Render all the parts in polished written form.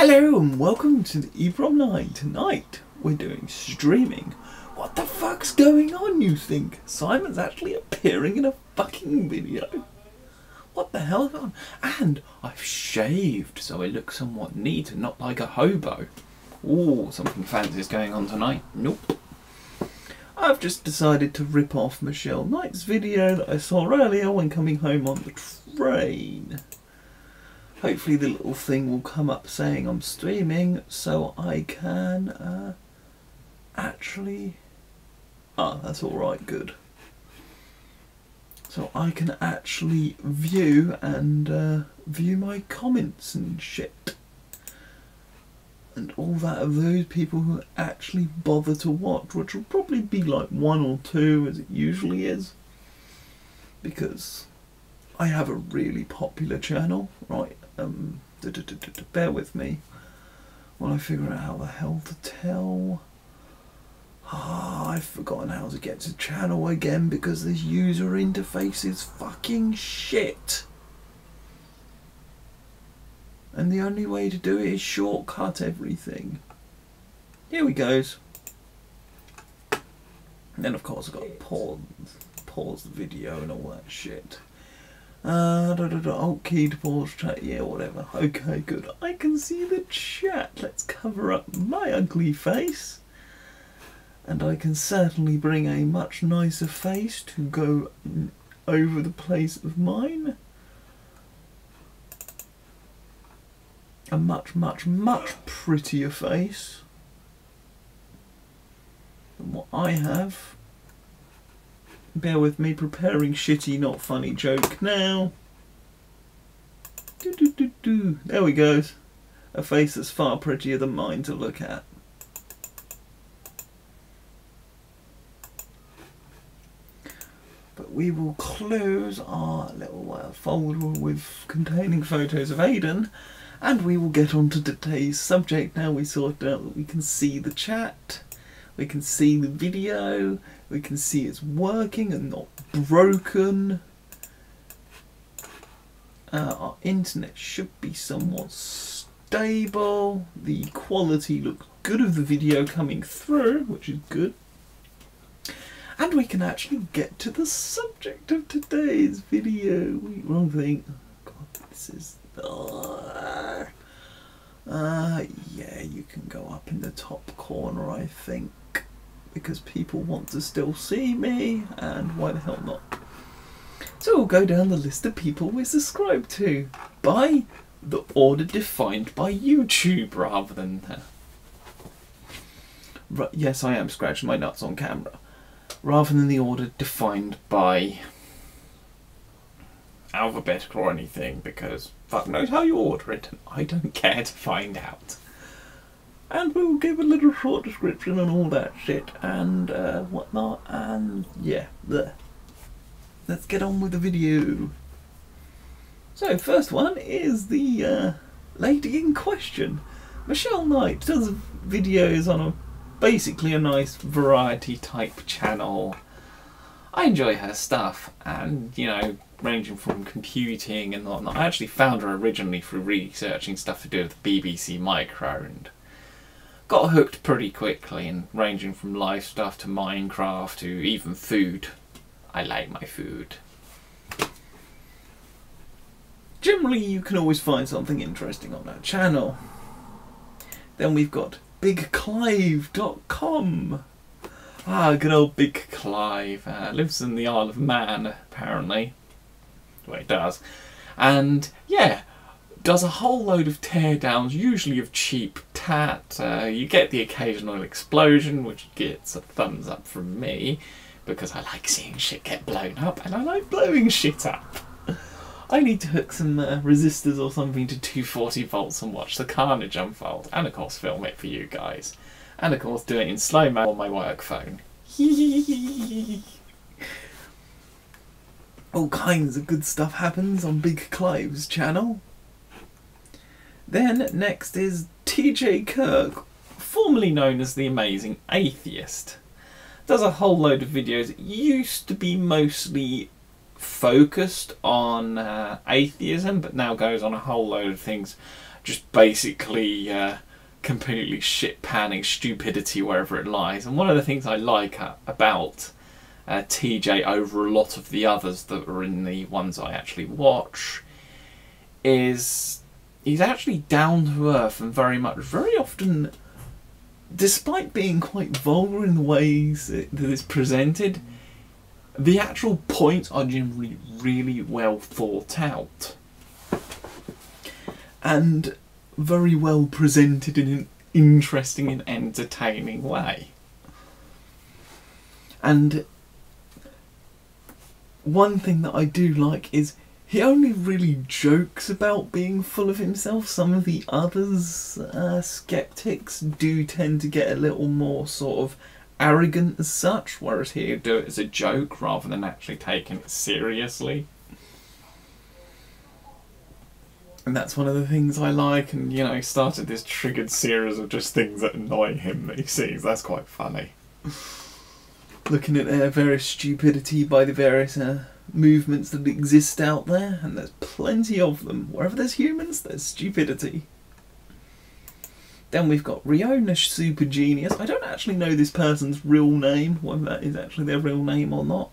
Hello and welcome to the TheEPROM9. Tonight we're doing streaming. What the fuck's going on, you think? Simon's actually appearing in a fucking video. What the hell's going on? And I've shaved so I look somewhat neat and not like a hobo. Ooh, something fancy is going on tonight. Nope. I've just decided to rip off Michelle Knight's video that I saw earlier when coming home on the train. Hopefully the little thing will come up saying I'm streaming so I can actually... Ah, that's alright, good. So I can actually view and view my comments and shit. And all that of those people who actually bother to watch, which will probably be like 1 or 2 as it usually is. Because I have a really popular channel, right? Bear with me while I figure out how the hell to tell. I've forgotten how to get to channel again because this user interface is fucking shit. And the only way to do it is shortcut everything. Here we goes. And then of course I've got to pause the video and all that shit. Alt key to pause chat, yeah, whatever. Okay, good. I can see the chat. Let's cover up my ugly face. And I can certainly bring a much nicer face to go over the place of mine. A much, much, much prettier face than what I have. Bear with me, preparing shitty, not funny joke now. There we go. A face that's far prettier than mine to look at. But we will close our little folder with containing photos of Aidan, and we will get on to today's subject. Now we sorted out that we can see the chat, we can see the video, we can see it's working and not broken. Our internet should be somewhat stable. The quality looks good of the video coming through, which is good. And we can actually get to the subject of today's video. Wrong thing. Oh God, this is... yeah, you can go up in the top corner, I think. Because people want to still see me, and why the hell not? So we'll go down the list of people we subscribe to by the order defined by YouTube rather than... yes, I am scratching my nuts on camera. Rather than the order defined by alphabetical or anything, because fuck knows how you order it and I don't care to find out. And we'll give a little short description and all that shit and whatnot, and yeah, there. Let's get on with the video. So first one is the lady in question. Michelle Knight does videos on basically a nice variety type channel. I enjoy her stuff, and you know, ranging from computing and whatnot. I actually found her originally through researching stuff to do with the BBC Micro and got hooked pretty quickly, and ranging from live stuff to Minecraft to even food. I like my food. Generally you can always find something interesting on that channel. Then we've got BigClive.com. Ah, good old Big Clive. Lives in the Isle of Man, apparently. Well, he does. And yeah, does a whole load of teardowns, usually of cheap tat. You get the occasional explosion, which gets a thumbs up from me, because I like seeing shit get blown up, and I like blowing shit up. I need to hook some resistors or something to 240 volts and watch the carnage unfold, and of course film it for you guys. And of course do it in slow-mo on my work phone. All kinds of good stuff happens on Big Clive's channel. Then next is TJ Kirk, formerly known as the Amazing Atheist. Does a whole load of videos. It used to be mostly focused on atheism, but now goes on a whole load of things, just basically completely shit-panning stupidity wherever it lies. And one of the things I like about TJ over a lot of the others that are in the ones I actually watch is he's actually down to earth and very often, despite being quite vulgar in the ways that it's presented, the actual points are generally really well thought out and very well presented in an interesting and entertaining way. And one thing that I do like is he only really jokes about being full of himself. Some of the others, skeptics, do tend to get a little more sort of arrogant as such, whereas he'll do it as a joke rather than actually taking it seriously. And that's one of the things I like, and you know, he started this triggered series of just things that annoy him that he sees. That's quite funny. Looking at various stupidity by the various movements that exist out there, and there's plenty of them. Wherever there's humans, there's stupidity. Then we've got Riona Super Genius. I don't actually know this person's real name, whether that is actually their real name or not.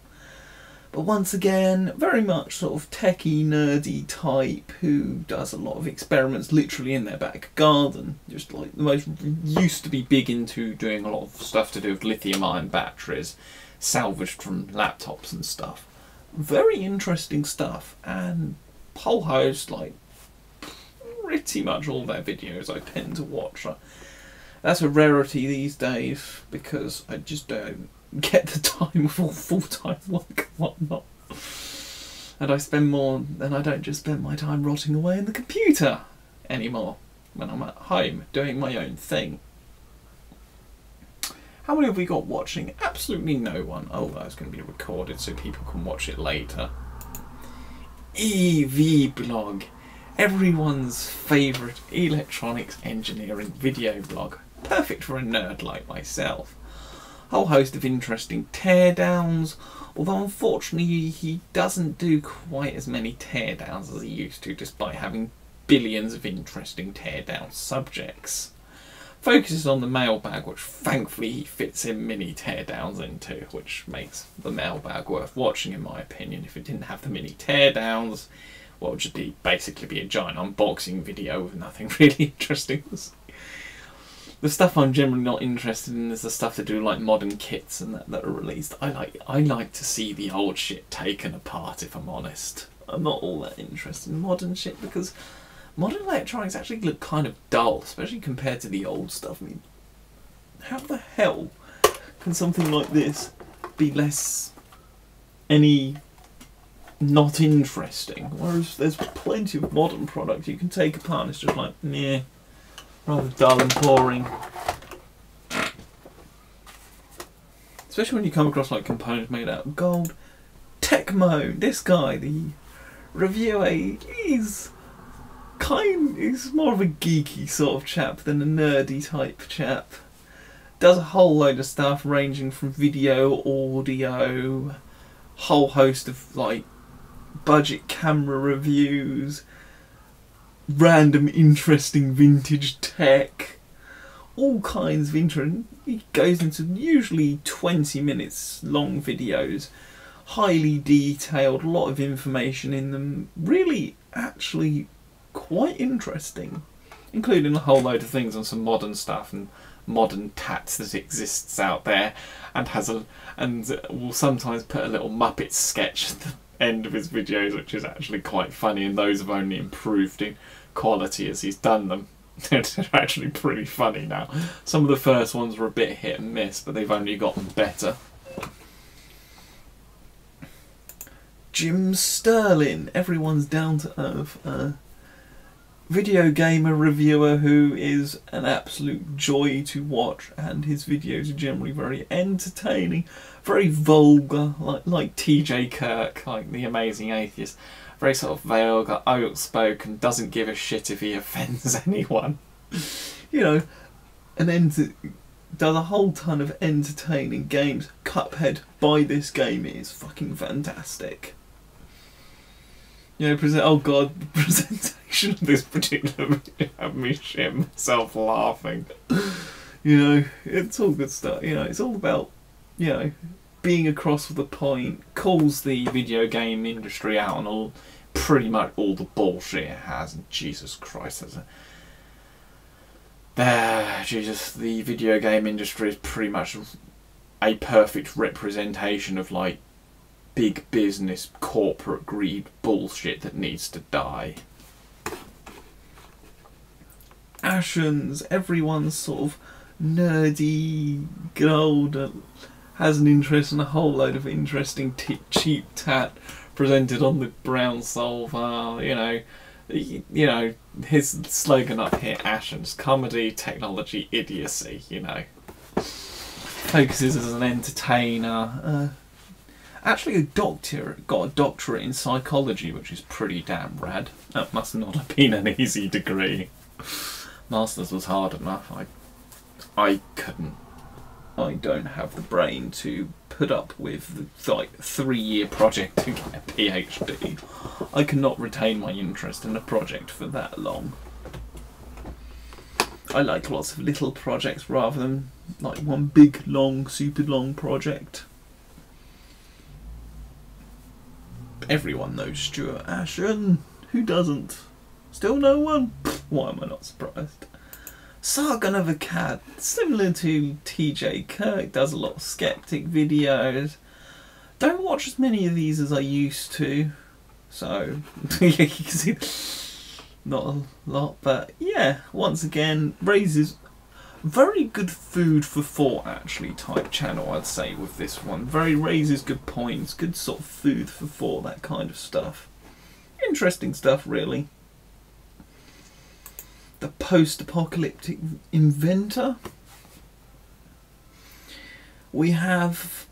But once again, very much sort of techie, nerdy type who does a lot of experiments literally in their back garden. Just like the most, used to be big into doing a lot of stuff to do with lithium-ion batteries, salvaged from laptops and stuff. Very interesting stuff, and whole host, like pretty much all their videos I tend to watch. That's a rarity these days because I just don't get the time for full-time work and whatnot. And I spend more, and I don't just spend my time rotting away in the computer anymore when I'm at home doing my own thing. How many have we got watching? Absolutely no one. Oh, that's going to be recorded so people can watch it later. EV blog. Everyone's favourite electronics engineering video blog. Perfect for a nerd like myself. Whole host of interesting teardowns, although unfortunately he doesn't do quite as many teardowns as he used to, despite having billions of interesting teardown subjects. Focuses on the mailbag, which thankfully he fits in mini teardowns into, which makes the mailbag worth watching in my opinion. If it didn't have the mini teardowns, well, it would just basically be a giant unboxing video with nothing really interesting to see. The stuff I'm generally not interested in is the stuff to do like modern kits and that are released. I like to see the old shit taken apart, if I'm honest. I'm not all that interested in modern shit because modern electronics actually look kind of dull, especially compared to the old stuff. I mean, how the hell can something like this be less not interesting? Whereas there's plenty of modern products you can take apart and it's just like, meh. Rather dull and boring. Especially when you come across like components made out of gold. Tecmo, this guy, the reviewer, he's more of a geeky sort of chap than a nerdy type chap. Does a whole load of stuff ranging from video, audio, whole host of like budget camera reviews, random interesting vintage tech, all kinds of interest. He goes into usually 20 minutes long videos, highly detailed, a lot of information in them, really actually quite interesting, including a whole load of things on some modern stuff and modern tats that exists out there, and will sometimes put a little Muppet sketch at the end of his videos, which is actually quite funny, and those have only improved in quality as he's done them. They're actually pretty funny now. Some of the first ones were a bit hit and miss, but they've only gotten better. Jim Sterling, everyone's down to earth. Video gamer reviewer who is an absolute joy to watch, and his videos are generally very entertaining, very vulgar, like TJ Kirk, like the Amazing Atheist. Very sort of vulgar, outspoken, doesn't give a shit if he offends anyone. You know, and does a whole ton of entertaining games. Cuphead, buy this game, it is fucking fantastic. You know, oh god, the presentation of this particular video had me shit myself laughing. You know, it's all good stuff. You know, it's all about, you know, being across with a point, calls the video game industry out on all, pretty much all the bullshit it has, and Jesus Christ, Jesus, the video game industry is pretty much a perfect representation of, like, big business, corporate greed bullshit that needs to die. Ashens, everyone's sort of nerdy, good old, has an interest in a whole load of interesting cheap tat presented on the brown solver, you know, his slogan up here, Ashens, comedy, technology, idiocy, you know. Focuses as an entertainer, actually got a doctorate in psychology, which is pretty damn rad. That must not have been an easy degree. Masters was hard enough. I couldn't. I don't have the brain to put up with the, like, 3-year project to get a PhD. I cannot retain my interest in a project for that long. I like lots of little projects rather than like one big, long, super long project. Everyone knows Stuart Ashen. Who doesn't? Still no one? Why am I not surprised? Sargon of Akkad, similar to TJ Kirk, does a lot of skeptic videos. Don't watch as many of these as I used to, so you can see not a lot, but yeah, once again, raises very good food for thought actually type channel, I'd say, with this one. Very raises good points, good sort of food for thought, that kind of stuff. Interesting stuff, really. The post-apocalyptic inventor. We have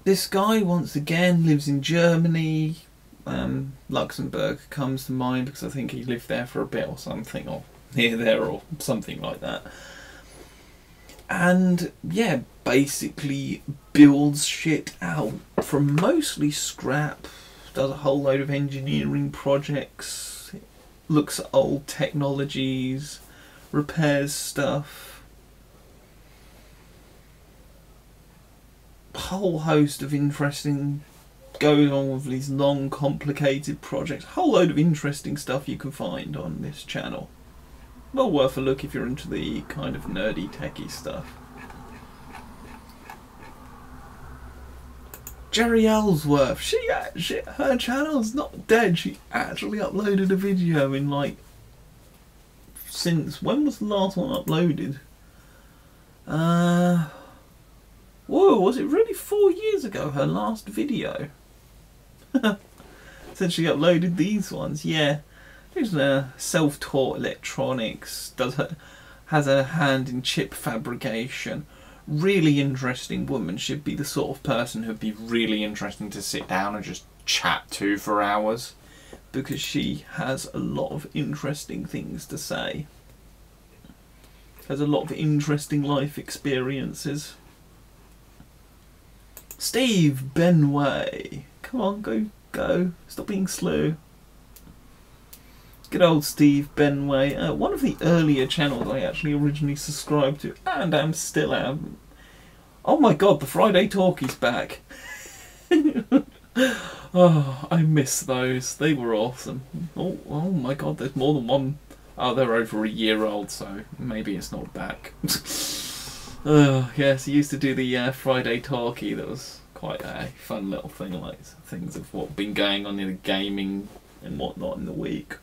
this guy, once again, lives in Germany. Luxembourg comes to mind because I think he lived there for a bit or something, or near there or something like that. And yeah, basically builds shit out from mostly scrap, does a whole load of engineering projects, looks at old technologies, repairs stuff. A whole host of interesting goes on with these long, complicated projects. A whole load of interesting stuff you can find on this channel. Well worth a look if you're into the kind of nerdy, techie stuff. Jerry Ellsworth, her channel's not dead. She actually uploaded a video in, like, since, when was the last one uploaded? Whoa, was it really 4 years ago, her last video? Since she uploaded these ones, yeah. She's a self-taught electronics, has a hand in chip fabrication. Really interesting woman. She'd be the sort of person who'd be really interesting to sit down and just chat to for hours, because she has a lot of interesting things to say. Has a lot of interesting life experiences. Steve Benway. Come on, go. Stop being slow. Good old Steve Benway. One of the earlier channels I actually originally subscribed to, and am still am. Oh my god, the Friday Talkie's back. Oh, I miss those. They were awesome. Oh my god, there's more than one. Oh, they're over a year old, so maybe it's not back. Yes, he used to do the Friday Talkie. That was quite a fun little thing, like things of what been going on in the gaming and whatnot in the week.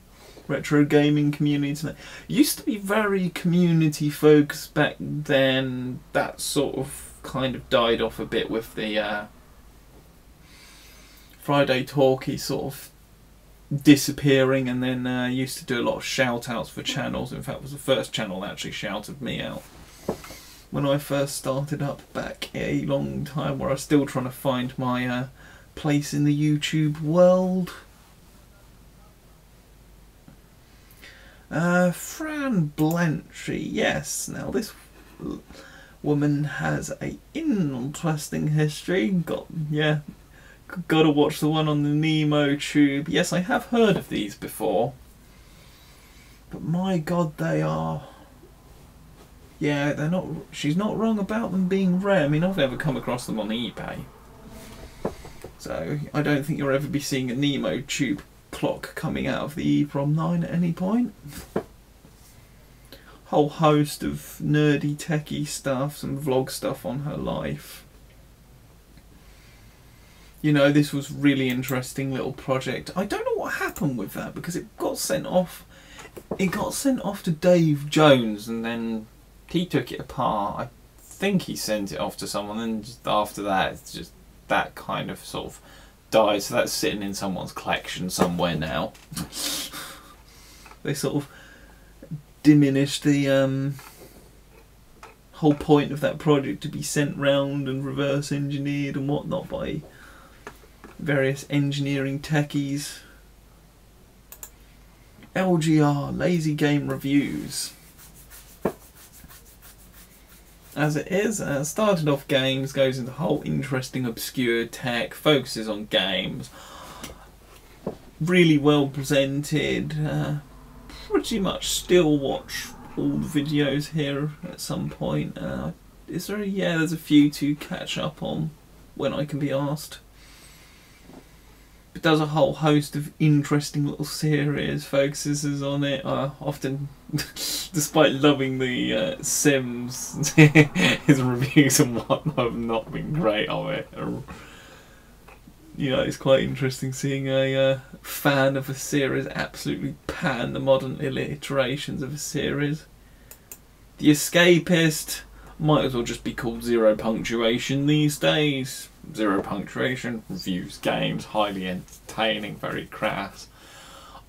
Retro gaming community. Used to be very community focused back then. That sort of kind of died off a bit with the Friday Talkie sort of disappearing, and then used to do a lot of shout outs for channels. In fact, it was the first channel that actually shouted me out when I first started up back a long time, where I was still trying to find my place in the YouTube world. Fran Blanchy, yes. Now this woman has a interesting history. Got, yeah, Gotta watch the one on the Nemo tube. Yes, I have heard of these before. But my god, they are... Yeah, they're not... She's not wrong about them being rare. I mean, I've never come across them on eBay. So, I don't think you'll ever be seeing a Nemo tube clock coming out of the TheEPROM9 at any point. Whole host of nerdy, techie stuff, some vlog stuff on her life. You know, this was really interesting little project. I don't know what happened with that because it got sent off. It got sent off to Dave Jones and then he took it apart. I think he sent it off to someone and just after that it's just that kind of sort of died. So that's sitting in someone's collection somewhere now. They sort of diminished the whole point of that project to be sent round and reverse engineered and whatnot by various engineering techies. LGR, Lazy Game Reviews. As it is, started off games, goes into whole interesting obscure tech, focuses on games. Really well presented. Pretty much still watch all the videos here at some point. Is there yeah, there's a few to catch up on when I can be asked. It does a whole host of interesting little series, focuses on it. Often, despite loving the Sims, his reviews and whatnot have not been great of it. You know, it's quite interesting seeing a fan of a series absolutely pan the modern iterations of a series. The Escapist might as well just be called Zero Punctuation these days. Zero Punctuation, reviews games, highly entertaining, very crass.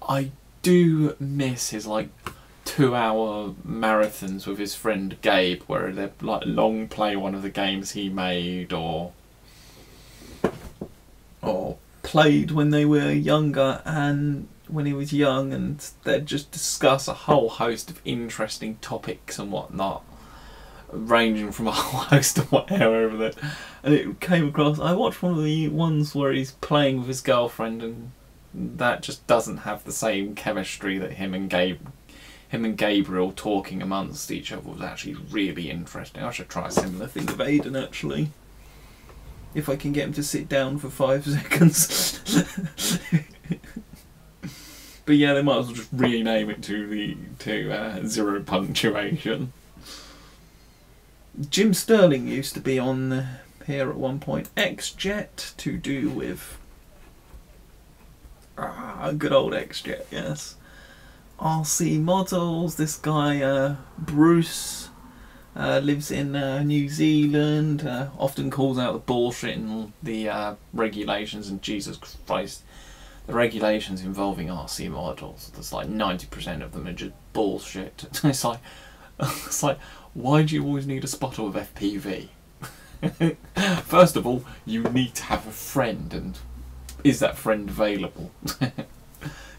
I do miss his like 2-hour marathons with his friend Gabe where they like long play one of the games he made or played when they were younger and when he was young, and they'd just discuss a whole host of interesting topics and whatnot, ranging from a whole host of whatever. And it came across, I watched one of the ones where he's playing with his girlfriend and that just doesn't have the same chemistry that him and Gabriel talking amongst each other was actually really interesting. I should try a similar thing with Aiden actually. If I can get him to sit down for 5 seconds. But yeah, they might as well just rename it to Zero Punctuation. Jim Sterling used to be on here at one point. X-Jet, to do with good old X-Jet, yes. RC models. This guy Bruce lives in New Zealand. Often calls out the bullshit in the regulations, and Jesus Christ, the regulations involving RC models. There's like 90% of them are just bullshit. It's like, why do you always need a spotter with FPV? First of all, you need to have a friend, and is that friend available?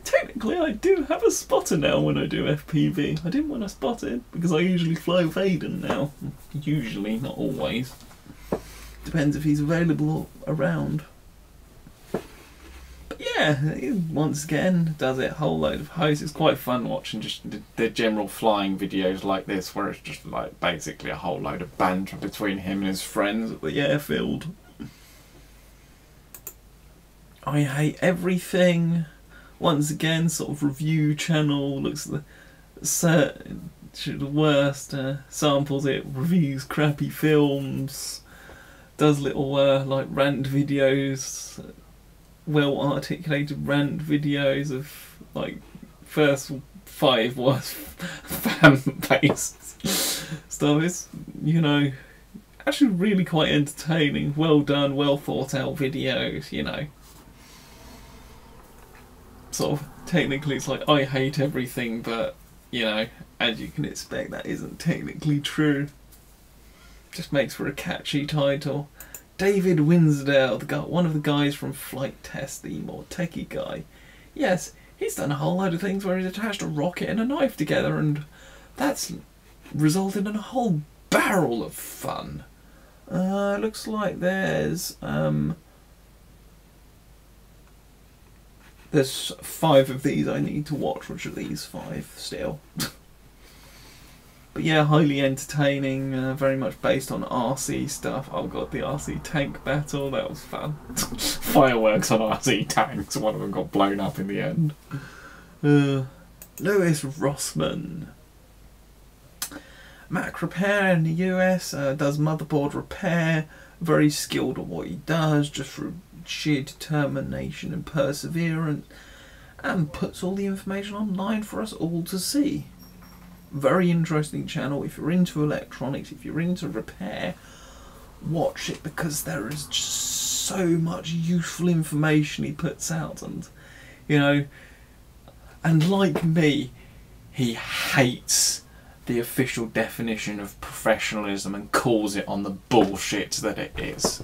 Technically, I do have a spotter now when I do FPV. I didn't want to spot it because I usually fly with Aiden now. Usually, not always. Depends if he's available around. But yeah, once again, does it a whole load of hosts. It's quite fun watching just the general flying videos like this, where it's just like basically a whole load of banter between him and his friends at the airfield. I Hate Everything. Once again, sort of review channel, looks at the worst, samples it, reviews crappy films, does little like rant videos, well articulated rant videos of like first 5 worst fan-based stuff. It's, you know, actually really quite entertaining, well done, well thought out videos, you know. Sort of technically it's like I hate everything, but you know, as you can expect, that isn't technically true. Just makes for a catchy title. David Winsdale, one of the guys from Flight Test, the more techie guy. Yes, he's done a whole load of things where he's attached a rocket and a knife together, and that's resulted in a whole barrel of fun. Looks like there's There's 5 of these I need to watch, which are these 5 still. But yeah, highly entertaining, very much based on RC stuff. Oh god, the RC tank battle, that was fun. Fireworks on RC tanks, one of them got blown up in the end. Lewis Rossman. Mac Repair in the US, does motherboard repair, very skilled at what he does, just through sheer determination and perseverance, and puts all the information online for us all to see. Very interesting channel. If you're into electronics, if you're into repair, watch it, because there is just so much useful information he puts out. And you know, and like me, he hates the official definition of professionalism and calls it on the bullshit that it is.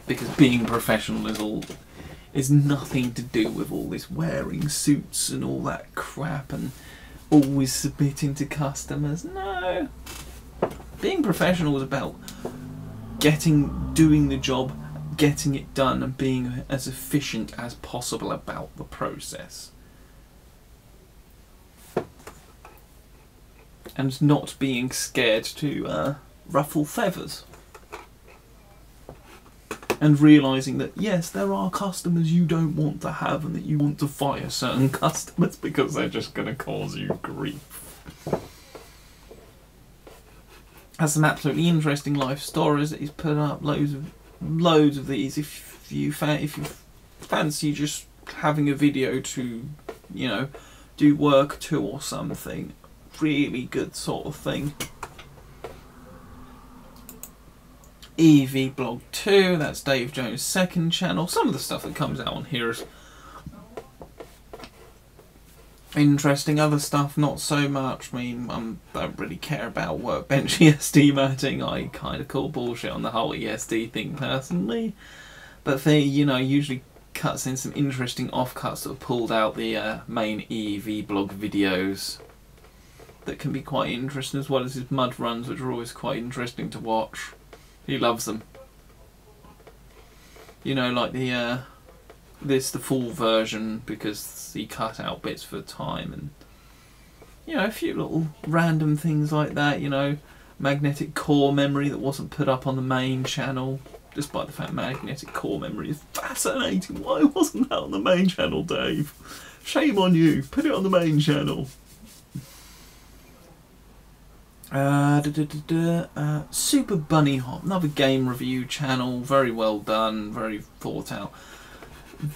Because being professional is nothing to do with all this wearing suits and all that crap and always submitting to customers. No. Being professional is about doing the job, getting it done, and being as efficient as possible about the process. And not being scared to ruffle feathers. And realising that, yes, there are customers you don't want to have and that you want to fire certain customers because they're just going to cause you grief. Has some absolutely interesting life stories that he's put up, loads of these. If you fancy just having a video to, you know, do work to or something, really good sort of thing. EVblog2, that's Dave Jones' second channel. Some of the stuff that comes out on here is interesting, other stuff not so much. I mean, I don't really care about Workbench ESD matting. I kind of call bullshit on the whole ESD thing personally. But they, you know, usually cuts in some interesting offcuts that have pulled out the main EVblog videos that can be quite interesting, as well as his mud runs, which are always quite interesting to watch. He loves them. You know, like the full version, because he cut out bits for time, and you know, a few little random things like that. You know, magnetic core memory that wasn't put up on the main channel, despite the fact magnetic core memory is fascinating. Why wasn't that on the main channel, Dave? Shame on you. Put it on the main channel. Super Bunny Hop, another game review channel, very well done, very thought out.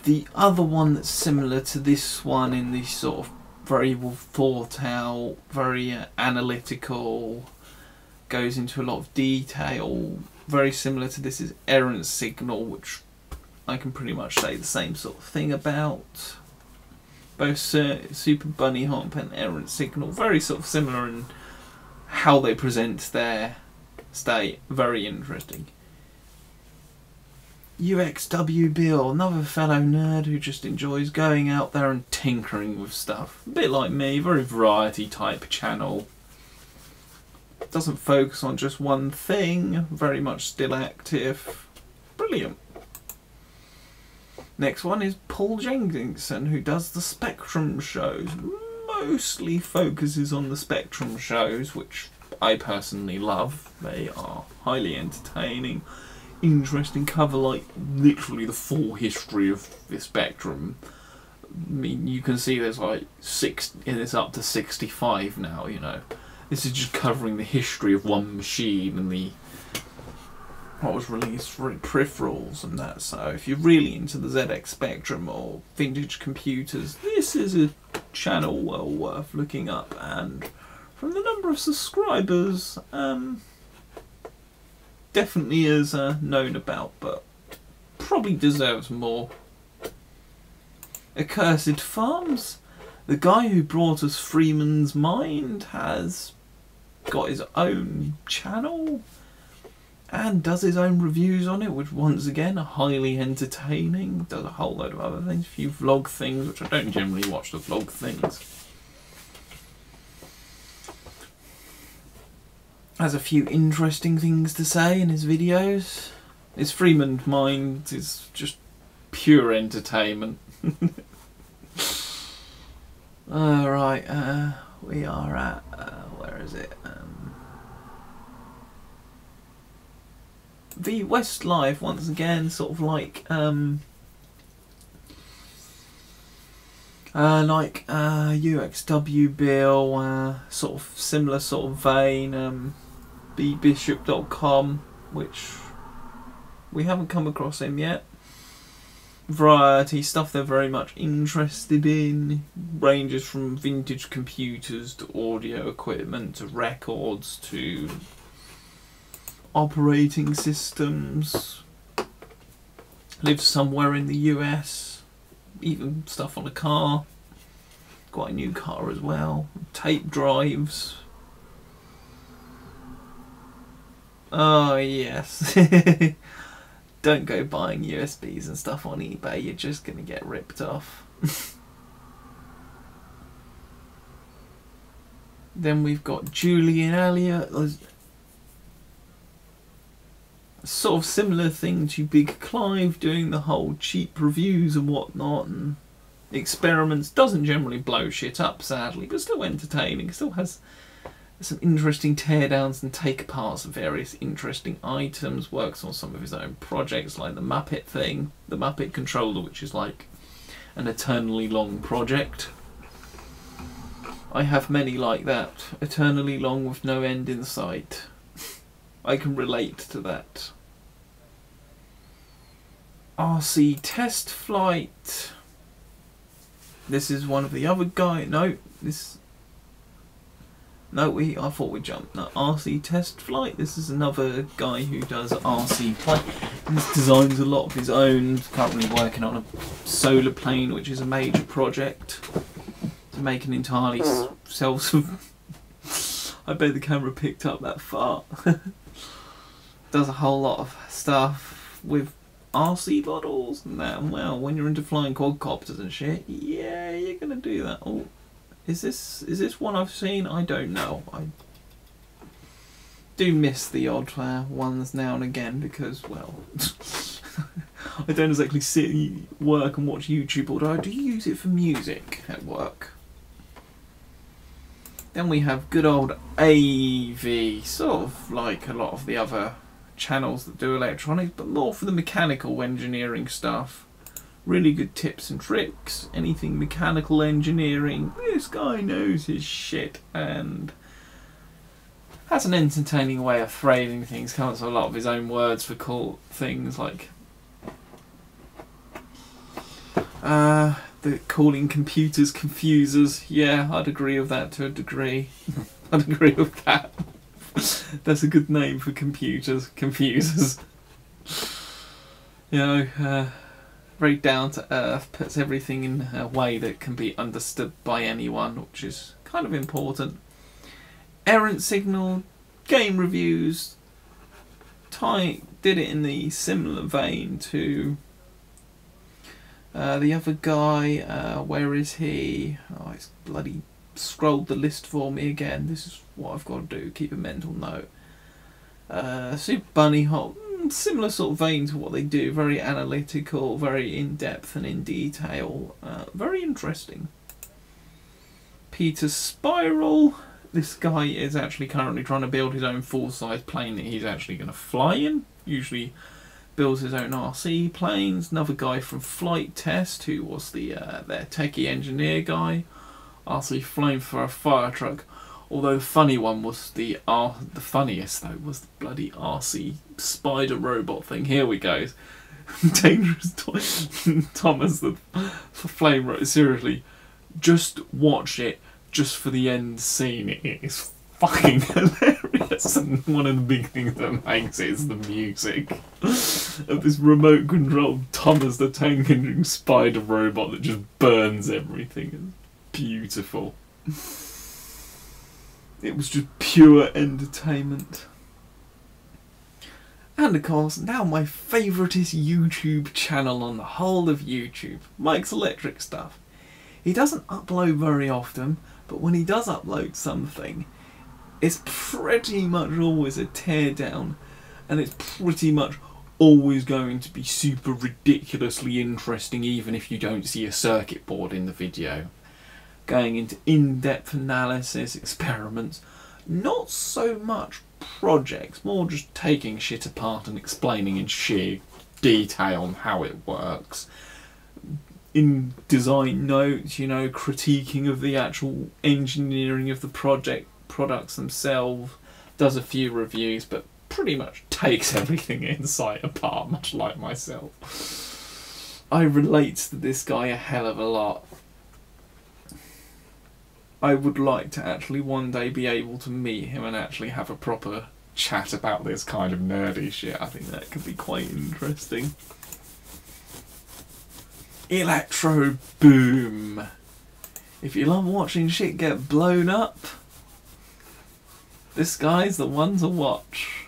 The other one that's similar to this one in this sort of very well thought out, very analytical, goes into a lot of detail, very similar to this is Errant Signal, which I can pretty much say the same sort of thing about. Both Super Bunny Hop and Errant Signal, very sort of similar in how they present their state, very interesting. UXW Bill, another fellow nerd who just enjoys going out there and tinkering with stuff. A bit like me, very variety type channel. Doesn't focus on just one thing, very much still active. Brilliant. Next one is Paul Jenkinson, who does the Spectrum shows. Mostly focuses on the Spectrum shows, which I personally love. They are highly entertaining, interesting, cover like literally the full history of the Spectrum. I mean, you can see there's like it's up to 65 now, you know. This is just covering the history of one machine and what was released for peripherals and that. So if you're really into the ZX Spectrum or vintage computers, this is a channel well worth looking up. And from the number of subscribers, definitely is known about, but probably deserves more. Accursed Farms, the guy who brought us Freeman's Mind, has got his own channel and does his own reviews on it, which once again are highly entertaining. Does a whole load of other things, a few vlog things, which I don't generally watch the vlog things. Has a few interesting things to say in his videos. His Freeman Mind is just pure entertainment. Right, we are at, where is it? The West Live, once again, sort of like UXW Bill, sort of similar sort of vein, bbishop.com, which we haven't come across him yet. Variety stuff they're very much interested in, ranges from vintage computers to audio equipment to records to operating systems. Lives somewhere in the US, even stuff on a car, quite a new car as well, tape drives. Oh yes. Don't go buying USBs and stuff on eBay, you're just going to get ripped off. Then we've got Julian Elliott, a sort of similar thing to Big Clive, doing the whole cheap reviews and whatnot, and experiments. Doesn't generally blow shit up, sadly, but still entertaining, still has some interesting teardowns and take aparts of various interesting items, works on some of his own projects like the Muppet thing, the Muppet controller, which is like an eternally long project. I have many like that, eternally long with no end in sight. I can relate to that. RC Test Flight. This is one of the other guys. I thought we jumped. No, RC Test Flight. This is another guy who does RC plane. He designs a lot of his own. Currently working on a solar plane, which is a major project to make an entirely self. I bet the camera picked up that fart. Does a whole lot of stuff with RC models and that. And well, when you're into flying quadcopters and shit, yeah, you're gonna do that. Oh. Is this one I've seen? I don't know. I do miss the odd ones now and again because, well, I don't exactly sit and work and watch YouTube, although I do use it for music at work. Then we have good old AV, sort of like a lot of the other channels that do electronics, but more for the mechanical engineering stuff. Really good tips and tricks, anything mechanical engineering. This guy knows his shit and has an entertaining way of phrasing things. Comes with a lot of his own words for cool things like the calling computers confusers. Yeah, I'd agree with that to a degree. I'd agree with that. That's a good name for computers, confusers. You know, very down to earth, puts everything in a way that can be understood by anyone, which is kind of important. Errant Signal, game reviews, did it in the similar vein to the other guy. Where is he? Oh, it's bloody scrolled the list for me again. This is what I've got to do, keep a mental note. Super Bunny Hop, similar sort of vein to what they do, very analytical, very in-depth and in detail, very interesting. Peter Spiral, this guy is actually currently trying to build his own full-size plane that he's actually going to fly in, usually builds his own RC planes. Another guy from Flight Test, who was their techie engineer guy, RC flying for a fire truck. Although the funny one was the funniest though was the bloody RC spider robot thing. Here we go. Dangerous Thomas the flame. Seriously, just watch it just for the end scene. It is fucking hilarious. And one of the big things that makes it is the music of this remote controlled Thomas the Tank Engine spider robot that just burns everything. It's beautiful. It was just pure entertainment. And of course, now my favouriteest YouTube channel on the whole of YouTube, Mike's Electric Stuff. He doesn't upload very often, but when he does upload something, it's pretty much always a teardown, and it's pretty much always going to be super ridiculously interesting even if you don't see a circuit board in the video. Going into in-depth analysis, experiments, not so much projects, more just taking shit apart and explaining in sheer detail how it works. In design notes, you know, critiquing of the actual engineering of the products themselves, does a few reviews, but pretty much takes everything in sight apart, much like myself. I relate to this guy a hell of a lot. I would like to actually one day be able to meet him and actually have a proper chat about this kind of nerdy shit. I think that could be quite interesting. Electro boom. If you love watching shit get blown up, this guy's the one to watch.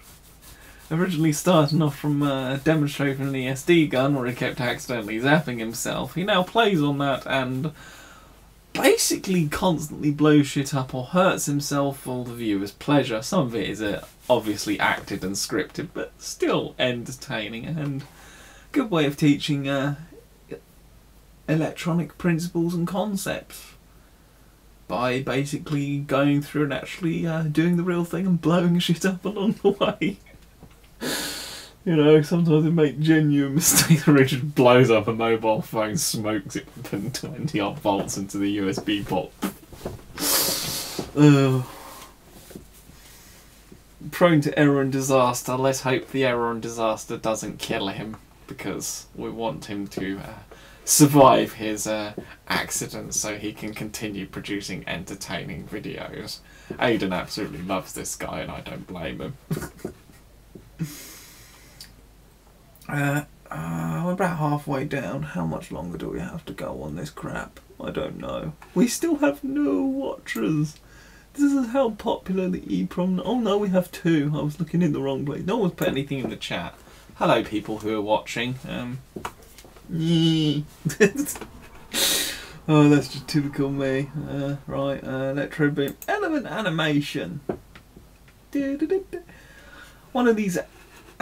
Originally starting off from demonstrating an ESD gun where he kept accidentally zapping himself, he now plays on that and basically constantly blows shit up or hurts himself for the viewer's pleasure. Some of it is obviously acted and scripted, but still entertaining and good way of teaching electronic principles and concepts by basically going through and actually doing the real thing and blowing shit up along the way. You know, sometimes they make genuine mistakes where it just blows up a mobile phone, smokes it, putting 20 odd volts into the USB port. Prone to error and disaster. Let's hope the error and disaster doesn't kill him, because we want him to survive his accident so he can continue producing entertaining videos. Aidan absolutely loves this guy and I don't blame him. We're about halfway down. How much longer do we have to go on this crap? I don't know. We still have no watchers. This is how popular the EPROM... Oh no, we have 2. I was looking in the wrong place. No one's put anything in the chat. Hello people who are watching. Oh, that's just typical me. Right, Electro Boom. Element animation. One of these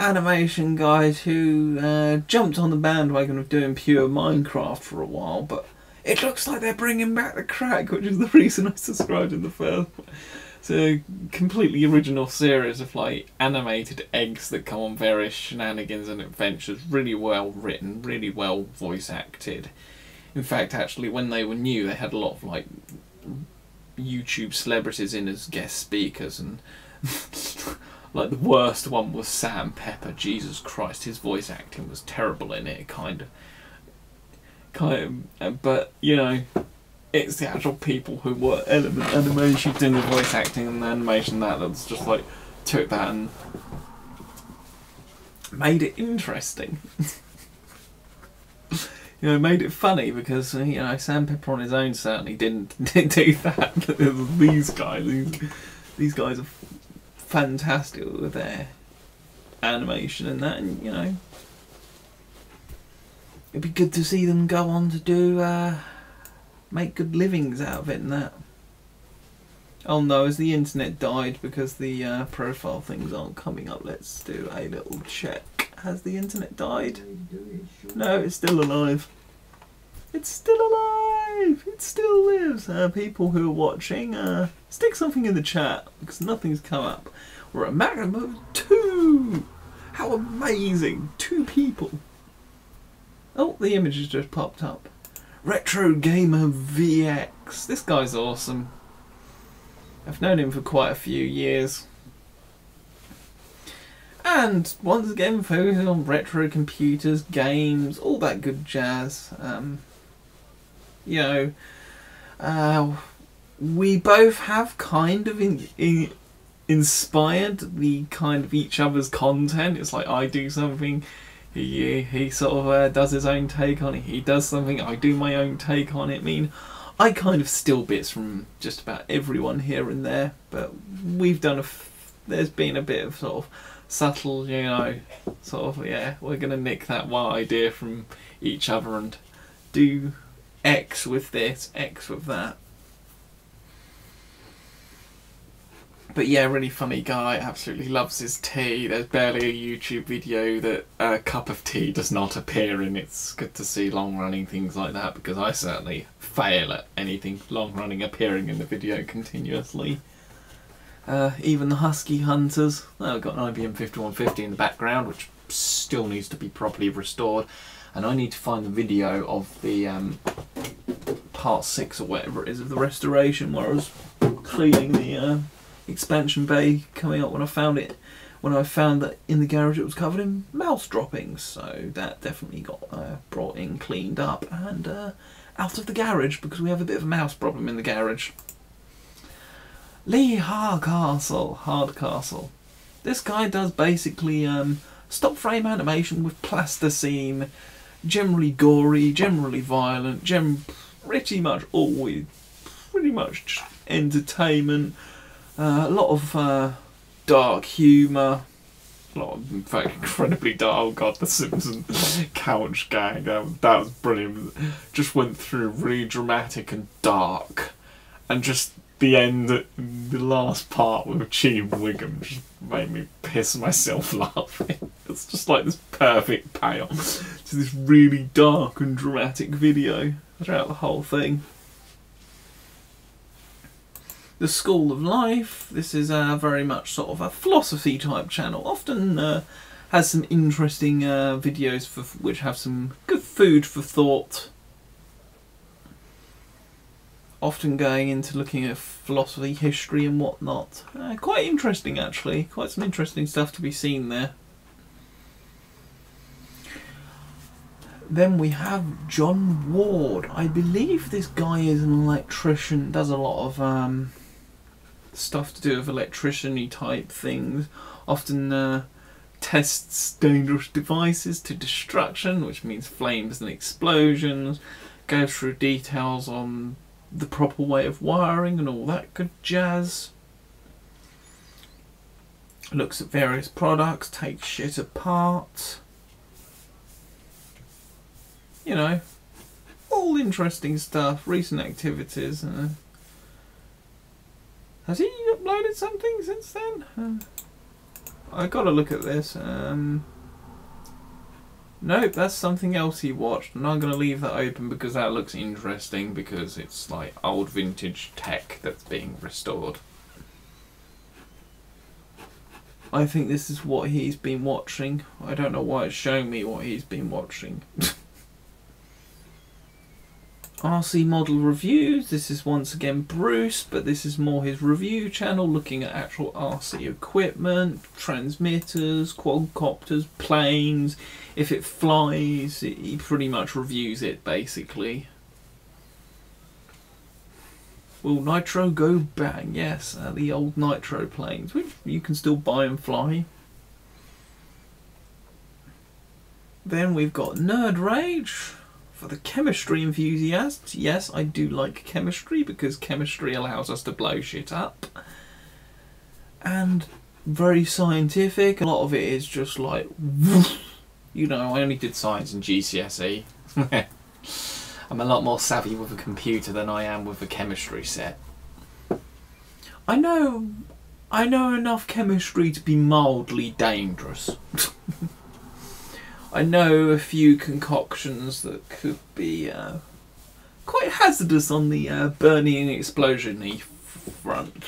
animation guys who jumped on the bandwagon of doing pure Minecraft for a while, but it looks like they're bringing back the crack, which is the reason I subscribed in the first place. It's a completely original series of like animated eggs that come on various shenanigans and adventures, really well written, really well voice acted. In fact, actually, when they were new, they had a lot of like YouTube celebrities in as guest speakers, and like the worst one was Sam Pepper. Jesus Christ, his voice acting was terrible in it, kind of. But you know, it's the actual people who were Element Animation doing the voice acting and the animation that's just like took that and made it interesting. You know, made it funny because you know Sam Pepper on his own certainly didn't do that. These guys are fantastic with their animation and that, and you know, it'd be good to see them go on to do make good livings out of it and that. Oh no, has the internet died because the profile things aren't coming up? Let's do a little check. Has the internet died? No, it's still alive. It's still alive! It still lives! People who are watching, stick something in the chat because nothing's come up. We're at a maximum of 2! How amazing! 2 people! Oh, the image has just popped up. Retro Gamer VX. This guy's awesome. I've known him for quite a few years. And once again, focusing on retro computers, games, all that good jazz. You know, we both have kind of inspired the kind of each other's content. It's like I do something, he sort of does his own take on it. He does something, I do my own take on it. I mean, I kind of steal bits from just about everyone here and there, but we've done there's been a bit of sort of subtle, you know, sort of, yeah, we're going to nick that one idea from each other and do X with this, X with that. But yeah, really funny guy, absolutely loves his tea. There's barely a YouTube video that a cup of tea does not appear in. It's good to see long-running things like that, because I certainly fail at anything long-running appearing in the video continuously. Even the Husky Hunters. I've got an IBM 5150 in the background, which still needs to be properly restored. And I need to find the video of the part 6 or whatever it is of the restoration, where I was cleaning the expansion bay coming up when I found it. When I found that in the garage it was covered in mouse droppings, so that definitely got brought in, cleaned up, and out of the garage, because we have a bit of a mouse problem in the garage. Lee Hardcastle. This guy does basically stop frame animation with plasticine, generally gory, generally violent, pretty much always entertainment. A lot of dark humour, a lot of, in fact, incredibly dark. Oh god, the Simpsons couch gag, that was brilliant. Just went through really dramatic and dark, and just the end, the last part with Gene Wiggum just made me piss myself laughing. It's just like this perfect payoff to this really dark and dramatic video throughout the whole thing. The School of Life. This is very much sort of a philosophy type channel. Often has some interesting videos which have some good food for thought. Often going into looking at philosophy, history and whatnot. Quite interesting actually. Quite some interesting stuff to be seen there. Then we have John Ward. I believe this guy is an electrician, does a lot of stuff to do with electrician-y type things. Often tests dangerous devices to destruction, which means flames and explosions. Goes through details on the proper way of wiring and all that good jazz. Looks at various products, takes shit apart. You know, all interesting stuff, recent activities. Has he uploaded something since then? I gotta look at this. Nope, that's something else he watched, and I'm gonna leave that open because that looks interesting, because it's like old vintage tech that's being restored. I think this is what he's been watching. I don't know why it's showing me what he's been watching. RC model reviews. This is once again Bruce, but this is more his review channel, looking at actual RC equipment, transmitters, quadcopters, planes. If it flies, he pretty much reviews it basically. Will Nitro go bang? Yes, the old Nitro planes, which you can still buy and fly. Then we've got Nerd Rage. For the chemistry enthusiasts, yes, I do like chemistry, because chemistry allows us to blow shit up. And very scientific. A lot of it is just like, you know, I only did science in GCSE. I'm a lot more savvy with a computer than I am with a chemistry set. I know enough chemistry to be mildly dangerous. I know a few concoctions that could be quite hazardous on the burning and explosion-y front.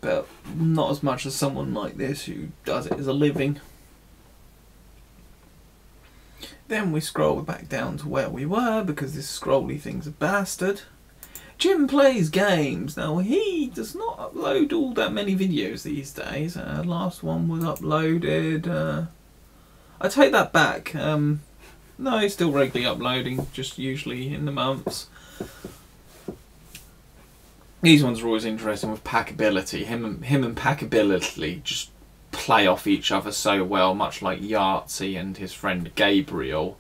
But not as much as someone like this who does it as a living. Then we scroll back down to where we were, because this scrolly thing's a bastard. Jim Plays Games. Now, he does not upload all that many videos these days. Last one was uploaded... I take that back. No, he's still regularly uploading, just usually in the months. These ones are always interesting with packability. Him and packability just play off each other so well, much like Yahtzee and his friend Gabriel.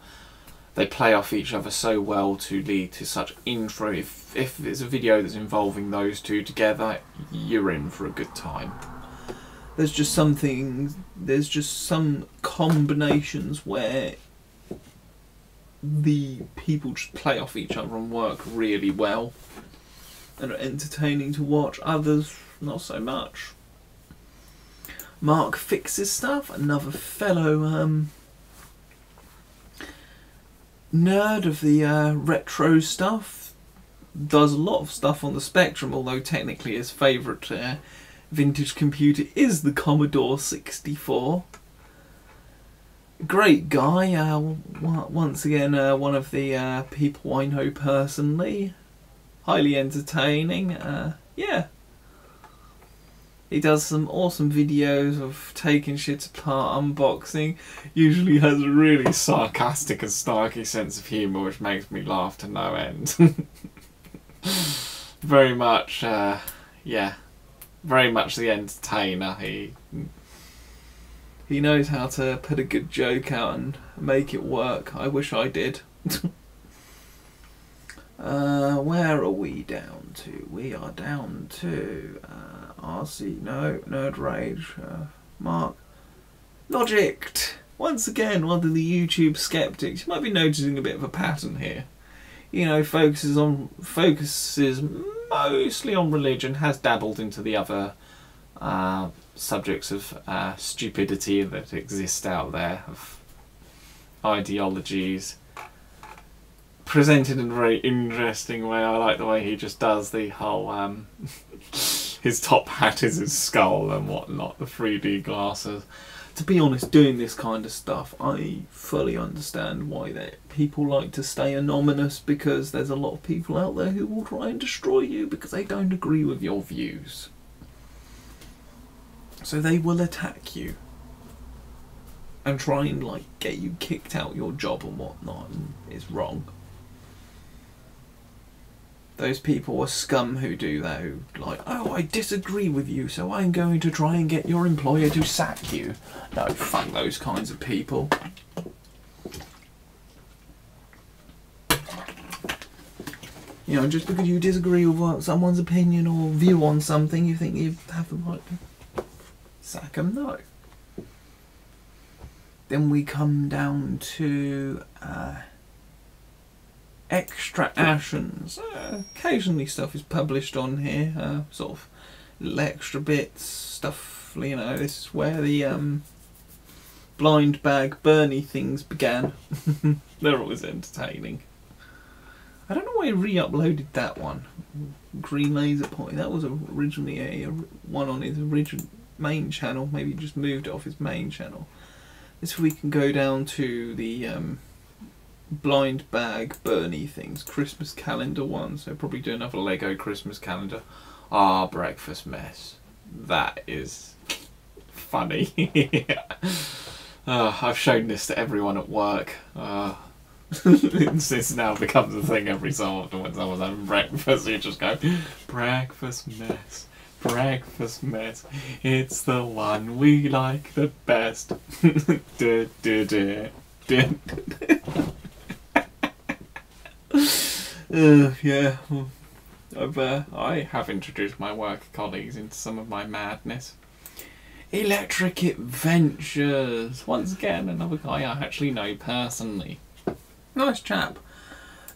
They play off each other so well to lead to such intro. If there's a video that's involving those two together, you're in for a good time. There's just some combinations where the people just play off each other and work really well. and are entertaining to watch. Others, not so much. Mark Fixes Stuff, another fellow nerd of the retro stuff, does a lot of stuff on the Spectrum, although technically his favourite vintage computer is the Commodore 64. Great guy, once again one of the people I know personally. Highly entertaining, yeah. He does some awesome videos of taking shit apart, unboxing. Usually has a really sarcastic and snarky sense of humour, which makes me laugh to no end. Very much, yeah, very much the entertainer. He knows how to put a good joke out and make it work. I wish I did. Where are we down to? We are down to RC, no, Nerd Rage, Mark, Logicked. Once again, one of the YouTube skeptics. You might be noticing a bit of a pattern here. You know, focuses mostly on religion, has dabbled into the other subjects of stupidity that exist out there, of ideologies. Presented in a very interesting way. I like the way he just does the whole his top hat is his skull and whatnot, the 3D glasses. To be honest, doing this kind of stuff, I fully understand why people like to stay anonymous, because there's a lot of people out there who will try and destroy you because they don't agree with your views. So they will attack you and try and like get you kicked out your job and whatnot, and it's wrong. Those people are scum who do that, who like, oh, I disagree with you, so I'm going to try and get your employer to sack you. No, fuck those kinds of people. You know, just because you disagree with someone's opinion or view on something, you think you have the right to sack them? No. Then we come down to Extra Ashes. Occasionally stuff is published on here, sort of little extra bits, stuff, you know. This is where the blind bag Bernie things began. They're always entertaining. I don't know why he re-uploaded that one. Green Laser Point. That was originally a one on his original main channel. Maybe he just moved it off his main channel. This we can go down to the blind bag Bernie things, Christmas calendar one, so probably do another Lego Christmas calendar. Ah, breakfast mess. That is funny. I've shown this to everyone at work. This now becomes a thing every so often when someone's having breakfast. You just go, breakfast mess, breakfast mess. It's the one we like the best. Yeah, I have introduced my work colleagues into some of my madness. Electric Adventures. Once again, another guy I actually know personally. Nice chap.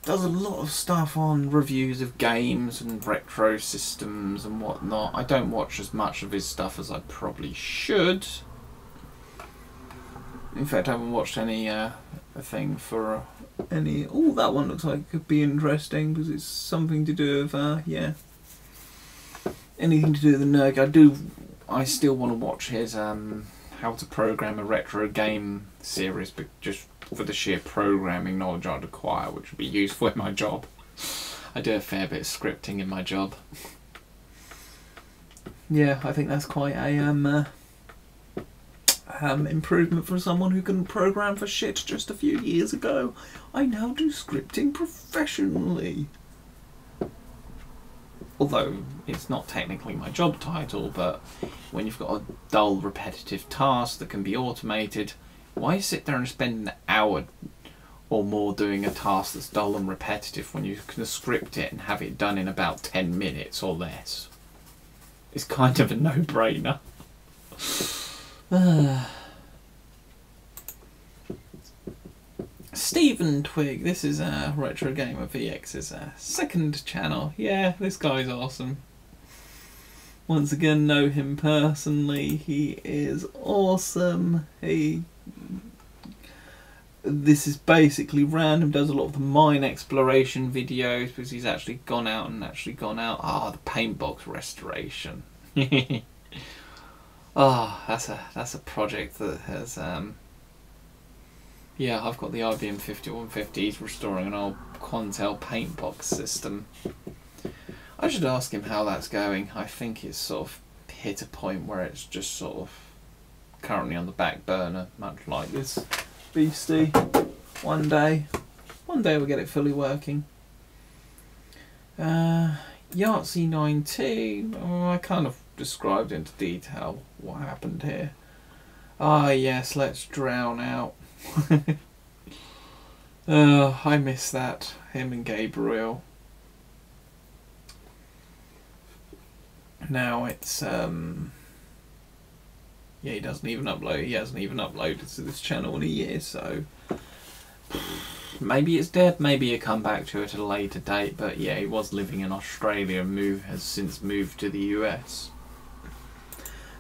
Does a lot of stuff on reviews of games and retro systems and whatnot. I don't watch as much of his stuff as I probably should. In fact, I haven't watched any thing for any. Oh, that one looks like it could be interesting because it's something to do with yeah, anything to do with the nerd. I still want to watch his how to program a retro game series, but just for the sheer programming knowledge I'd acquire, which would be useful in my job. I do a fair bit of scripting in my job. Yeah, I think that's quite a improvement from someone who couldn't program for shit just a few years ago. I now do scripting professionally. Although it's not technically my job title, but when you've got a dull, repetitive task that can be automated, why sit there and spend an hour or more doing a task that's dull and repetitive when you can script it and have it done in about 10 minutes or less? It's kind of a no-brainer. Stephen Twig, this is Retro Gamer VX's second channel. Yeah, this guy's awesome. Once again, know him personally. He is awesome. This is basically random, does a lot of the mine exploration videos because he's actually gone out. The paint box restoration. That's a project that has yeah, I've got the IBM 5150. He's restoring an old Quantel paint box system. I should ask him how that's going. I think it's sort of hit a point where it's just sort of currently on the back burner, much like this beastie. One day we'll get it fully working. Yahtzee 92. I kind of described into detail what happened here. Ah yes, let's drown out. I miss that. Him and Gabriel. Now it's yeah, he doesn't even upload. He hasn't even uploaded to this channel in a year, so maybe it's dead. Maybe he'll come back to it at a later date. But yeah, he was living in Australia and has since moved to the US.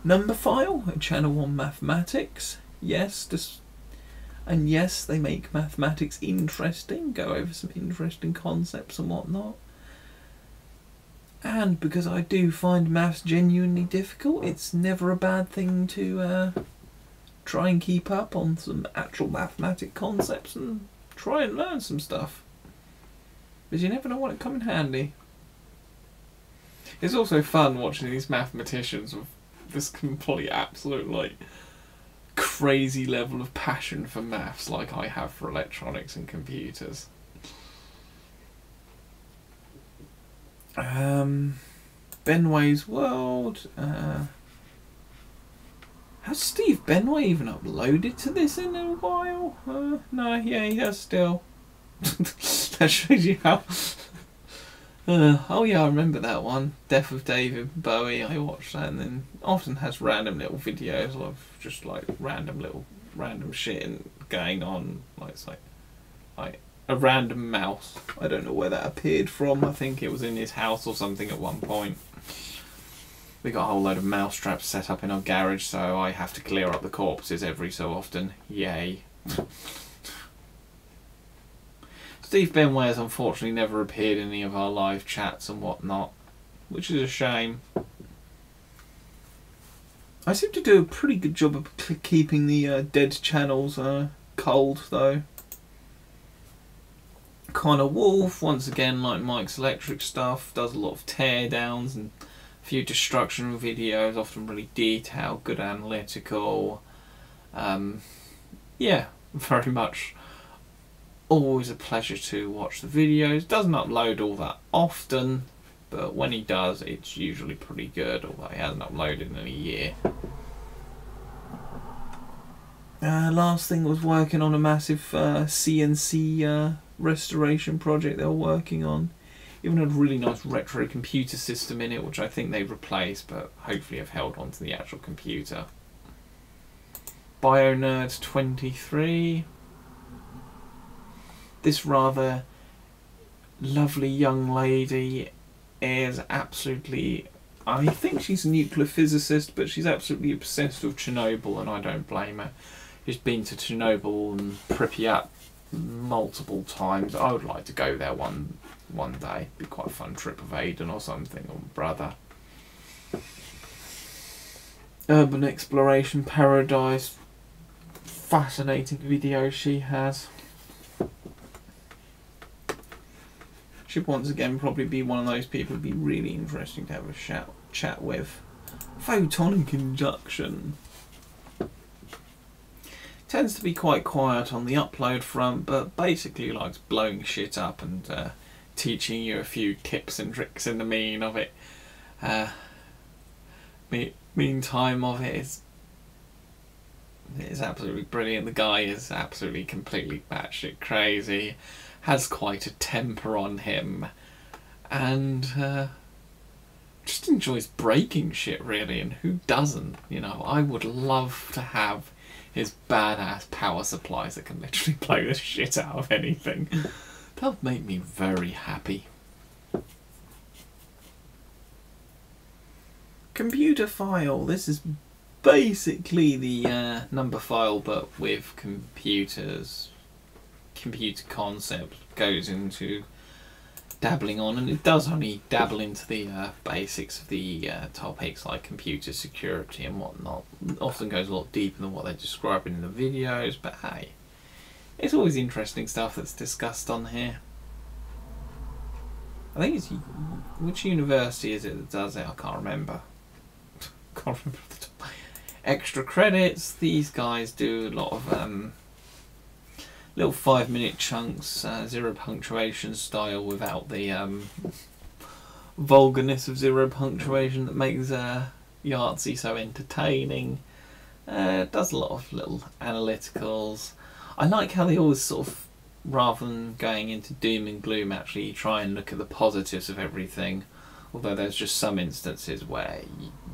Number File, a channel on mathematics. Yes, and yes, they make mathematics interesting. Go over some interesting concepts and whatnot. And because I do find maths genuinely difficult, it's never a bad thing to try and keep up on some actual mathematic concepts and try and learn some stuff. Because you never know when it come in handy. It's also fun watching these mathematicians with this complete, absolute, like, crazy level of passion for maths like I have for electronics and computers. Benway's World. Has Steve Benway even uploaded to this in a while? No, yeah, he does still. That shows you how. Oh yeah, I remember that one. Death of David Bowie. I watched that, and then often has random little videos of just like random shit going on. Like it's like a random mouse. I don't know where that appeared from. I think it was in his house or something at one point. We got a whole load of mouse traps set up in our garage, so I have to clear up the corpses every so often. Yay. Steve Benway has unfortunately never appeared in any of our live chats and whatnot, which is a shame. I seem to do a pretty good job of keeping the dead channels cold, though. Connor Wolf, once again, like Mike's Electric stuff, does a lot of teardowns and a few destruction videos, often really detailed, good analytical. Yeah, very much always a pleasure to watch the videos. Doesn't upload all that often, but when he does, it's usually pretty good, although he hasn't uploaded in a year. Last thing was working on a massive CNC restoration project they were working on. Even had a really nice retro computer system in it, which I think they've replaced, but hopefully have held on to the actual computer. BioNerd23. This rather lovely young lady is absolutely, I think she's a nuclear physicist, but she's absolutely obsessed with Chernobyl, and I don't blame her. She's been to Chernobyl and Pripyat multiple times. I would like to go there one day. Be quite a fun trip with Aiden or something, or brother. Urban Exploration Paradise. Fascinating videos she has. Should once again probably be one of those people who'd be really interesting to have a chat with. Photonic induction. Tends to be quite quiet on the upload front, but basically likes blowing shit up and teaching you a few tips and tricks in the meantime of it is absolutely brilliant. The guy is absolutely completely batshit crazy, has quite a temper on him, and just enjoys breaking shit really, and who doesn't? You know, I would love to have his badass power supplies that can literally blow the shit out of anything. That would make me very happy. Computer file. This is basically the number file, but with computers. Computer concept goes into dabbling on, and it does only dabble into the basics of the topics like computer security and whatnot. It often goes a lot deeper than what they describe in the videos, but hey, it's always interesting stuff that's discussed on here. I think it's, which university is it that does it? I can't remember. Can't remember the top. Extra credits. These guys do a lot of little 5-minute chunks, zero punctuation style, without the vulgarness of zero punctuation that makes Yahtzee so entertaining. Does a lot of little analyticals. I like how they always sort of, rather than going into doom and gloom, actually try and look at the positives of everything, although there's just some instances where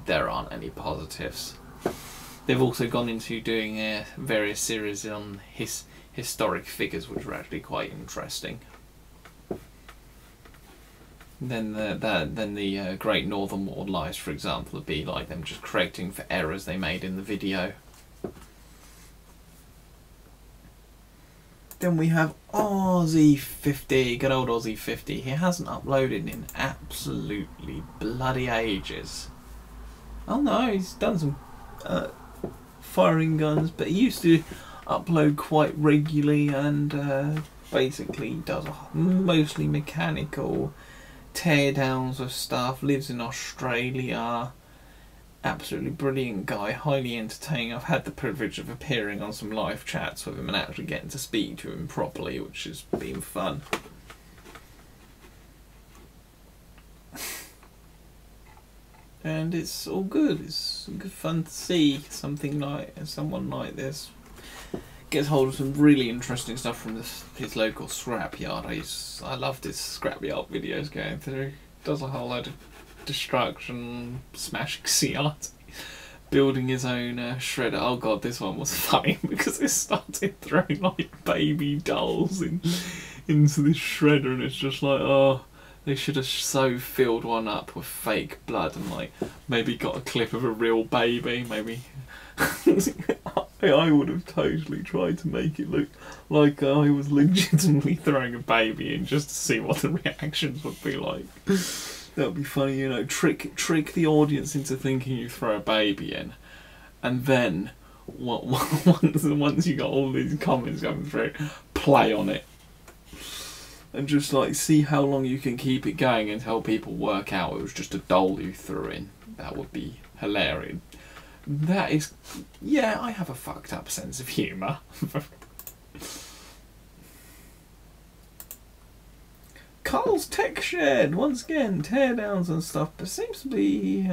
there aren't any positives. They've also gone into doing various series on historic figures, which are actually quite interesting. Then the Great Northern War lies, for example, would be like them just correcting for errors they made in the video. Then we have Aussie50, good old Aussie50. He hasn't uploaded in absolutely bloody ages. Oh no, he's done some firing guns, but he used to upload quite regularly, and basically does mostly mechanical teardowns of stuff. Lives in Australia. Absolutely brilliant guy, highly entertaining. I've had the privilege of appearing on some live chats with him and actually getting to speak to him properly, which has been fun. And it's all good. It's good fun to see someone like this gets hold of some really interesting stuff from his local scrapyard. I loved his scrapyard videos going through. Does a whole load of destruction, smashing CRT, building his own shredder. Oh god, this one was funny because it started throwing like baby dolls into this shredder, and it's just like, oh, they should have so filled one up with fake blood and like maybe got a clip of a real baby, maybe. I would have totally tried to make it look like I was legitimately throwing a baby in just to see what the reactions would be like. That would be funny, you know, trick the audience into thinking you throw a baby in, and then once you got all these comments coming through, play on it. And just like see how long you can keep it going until people work out it was just a doll you threw in. That would be hilarious. That is, yeah, I have a fucked up sense of humour. Carl's Tech Shed, once again, teardowns and stuff, but seems to be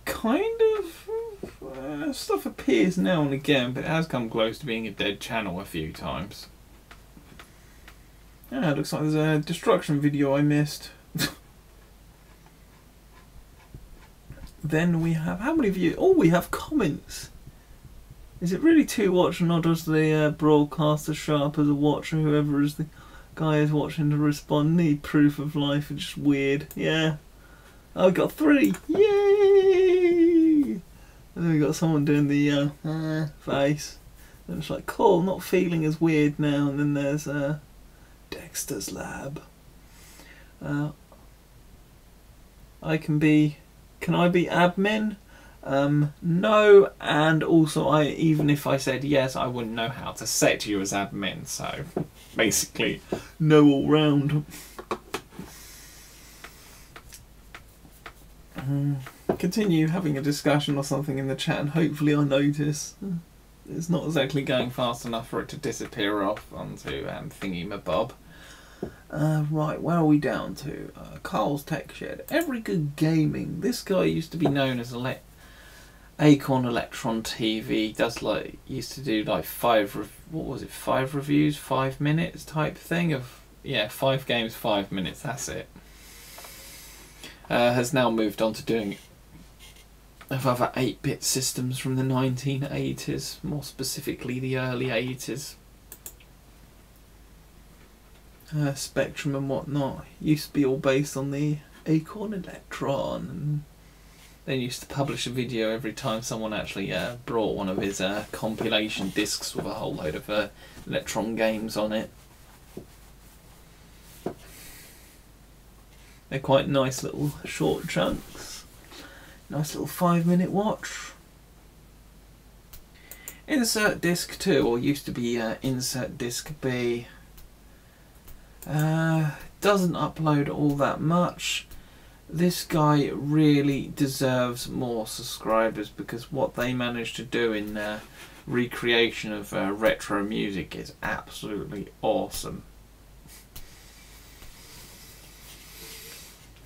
kind of stuff appears now and again, but it has come close to being a dead channel a few times. Yeah, it looks like there's a destruction video I missed. Then we have, how many of you? Oh, we have comments. Is it really two watching, or does the broadcaster show up as a watcher, whoever is the guy is watching to respond? Need proof of life, it's just weird. Yeah. I got 3. Yay! And then we got someone doing the face. And it's like, cool, not feeling as weird now. And then there's Dexter's Lab. Can I be admin? No, and also even if I said yes, I wouldn't know how to set you as admin, so basically no all round. Continue having a discussion or something in the chat, and hopefully I notice. It's not exactly going fast enough for it to disappear off onto thingy-mabob. Right, where are we down to? Carl's Tech Shed. Every Good Gaming. This guy used to be known as Acorn Electron TV. Does like used to do like 5 reviews, 5 minutes type thing of 5 games, 5 minutes. That's it. Has now moved on to doing of other 8-bit systems from the 1980s, more specifically the early 80s. Spectrum and whatnot used to be all based on the Acorn Electron, and then used to publish a video every time someone actually brought one of his compilation discs with a whole load of Electron games on it. They're quite nice little short chunks. Nice little 5-minute watch. Insert disc 2, or used to be insert disc B. Doesn't upload all that much. This guy really deserves more subscribers, because what they managed to do in recreation of retro music is absolutely awesome.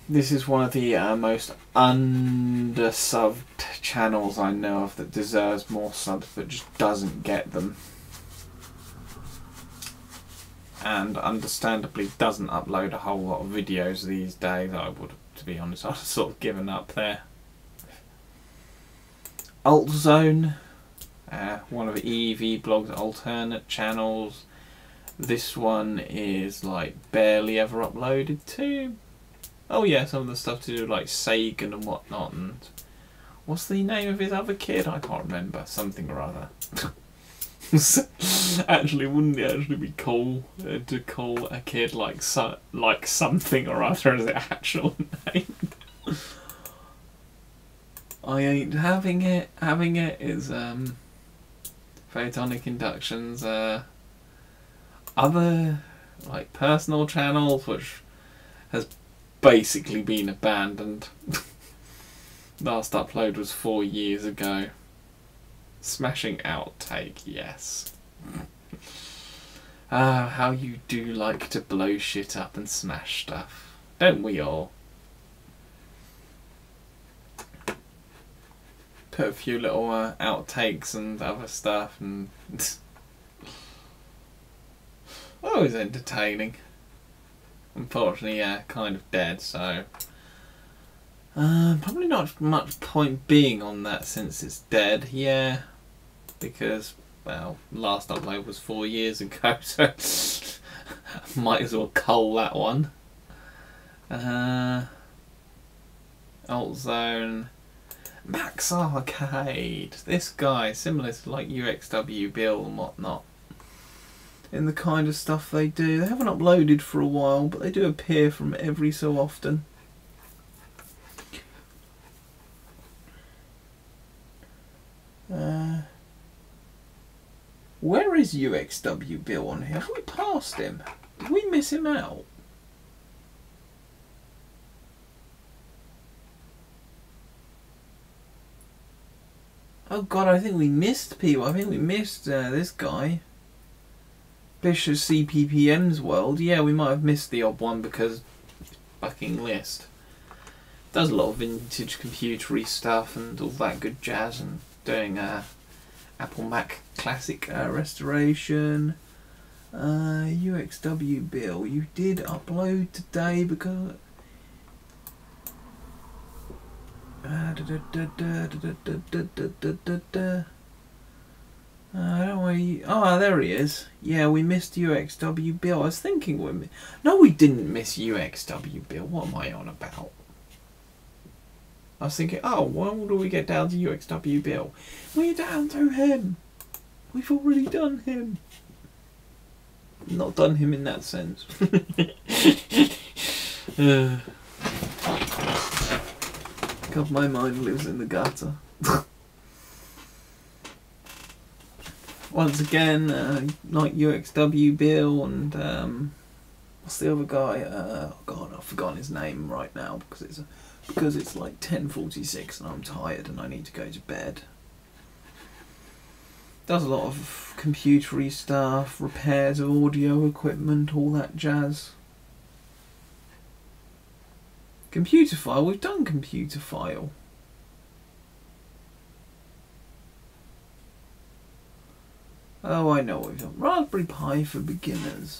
This is one of the most undersubbed channels I know of that deserves more subs but just doesn't get them. And understandably doesn't upload a whole lot of videos these days. I would, to be honest, I've sort of given up there. Alt Zone, one of EV Blog's alternate channels. This one is like barely ever uploaded to. Oh yeah, some of the stuff to do with like Sagan and whatnot. And what's the name of his other kid? I can't remember. Something or other. Actually, wouldn't it actually be cool to call a kid like something or other as their actual name? I ain't having it. Having it is photonic inductions. Other like personal channels, which has basically been abandoned. Last upload was 4 years ago. Smashing outtake, yes. How you do like to blow shit up and smash stuff. Don't we all? Put a few little outtakes and other stuff, and always entertaining. Unfortunately, yeah, kind of dead, so probably not much point being on that since it's dead, yeah, because, well, last upload was 4 years ago, so might as well cull that one. Alt Zone, Max Arcade, this guy, similar to like UXW Bill and whatnot, in the kind of stuff they do. They haven't uploaded for a while, but they do appear from every so often. Where is UXW Bill on here? Have we passed him? Did we miss him out? Oh god, I think we missed people. I think we missed this guy. Bishop CPPM's World. Yeah, we might have missed the odd one because fucking list. Does a lot of vintage computery stuff and all that good jazz, and doing Apple Mac Classic restoration. UXW Bill, you did upload today because oh, there he is. Yeah, we missed UXW Bill. I was thinking no, we didn't miss UXW Bill. What am I on about? I was thinking, oh, why do we get down to UXW Bill? We're down to him. We've already done him. Not done him in that sense. God, my mind lives in the gutter. Once again, like UXW Bill and what's the other guy? Oh God, I've forgotten his name right now because it's like 10:46 and I'm tired and I need to go to bed. Does a lot of computery stuff, repairs of audio equipment, all that jazz. Computer File, we've done Computer File. Oh, I know what we've done. Raspberry Pi for beginners.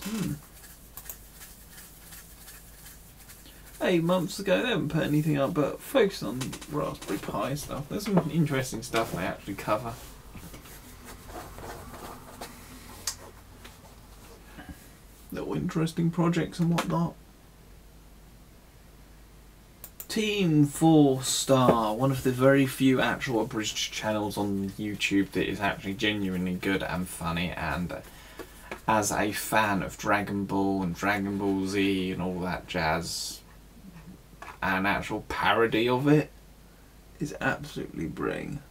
8 months ago. They haven't put anything up, but focus on Raspberry Pi stuff. There's some interesting stuff they actually cover. Little interesting projects and whatnot. Team 4-Star, one of the very few actual abridged channels on YouTube that is actually genuinely good and funny, and as a fan of Dragon Ball and Dragon Ball Z and all that jazz, an actual parody of it is absolutely brilliant.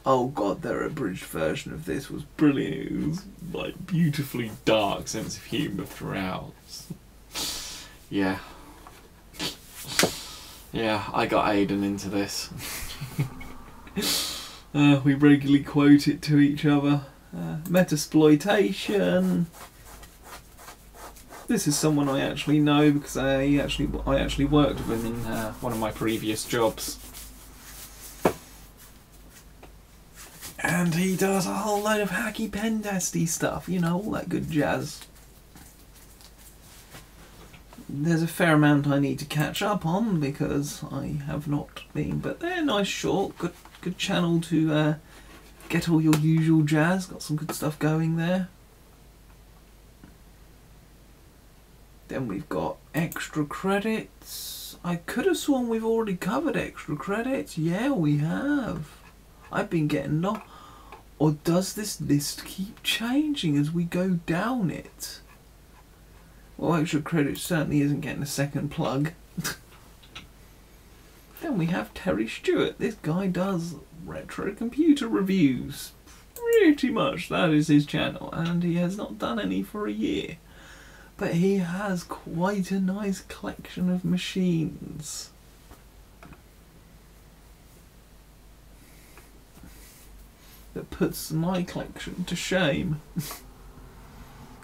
Oh god, their abridged version of this was brilliant. It was like beautifully dark sense of humour throughout. Yeah. Yeah, I got Aiden into this. We regularly quote it to each other. Metasploitation. This is someone I actually know because I actually worked with him in one of my previous jobs. And he does a whole load of hacky pen-testy stuff, you know, all that good jazz. There's a fair amount I need to catch up on because I have not been, but they're nice, short, good channel to get all your usual jazz. Got some good stuff going there. Then we've got extra credits. I could have sworn we've already covered extra credits. Yeah, we have. I've been getting lost. Or does this list keep changing as we go down it? Well, extra credit certainly isn't getting a second plug. Then we have Terry Stewart. This guy does retro computer reviews. Pretty much that is his channel, and he has not done any for a year. But he has quite a nice collection of machines. That puts my collection to shame.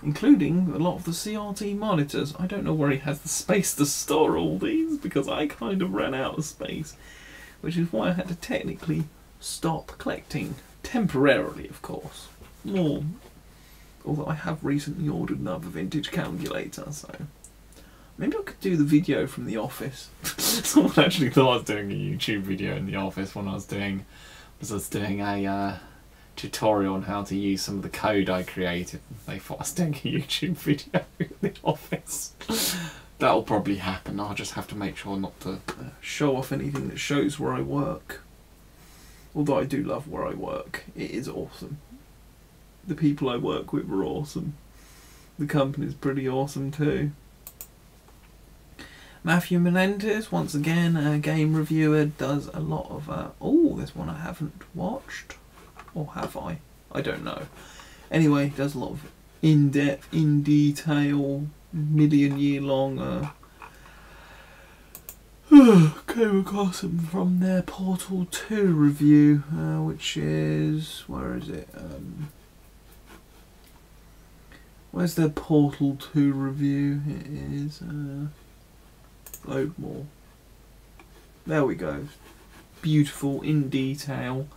Including a lot of the CRT monitors. I don't know where he has the space to store all these because I kind of ran out of space. Which is why I had to technically stop collecting. Temporarily, of course. More. Although I have recently ordered another vintage calculator, so maybe I could do the video from the office. Someone actually thought I was doing a YouTube video in the office when I was doing a tutorial on how to use some of the code I created. They thought I was doing a YouTube video in the office. That'll probably happen. I'll just have to make sure not to show off anything that shows where I work. Although I do love where I work. It is awesome. The people I work with are awesome. The company's pretty awesome too. Matthew Menendez, once again, a game reviewer, does a lot of... oh, there's one I haven't watched. Or have I? I don't know. Anyway, does a lot of in-depth, in-detail, million-year-long... came across them from their Portal 2 review, which is... where is it? Where's their Portal 2 review? It is... load more. There we go. Beautiful, in detail.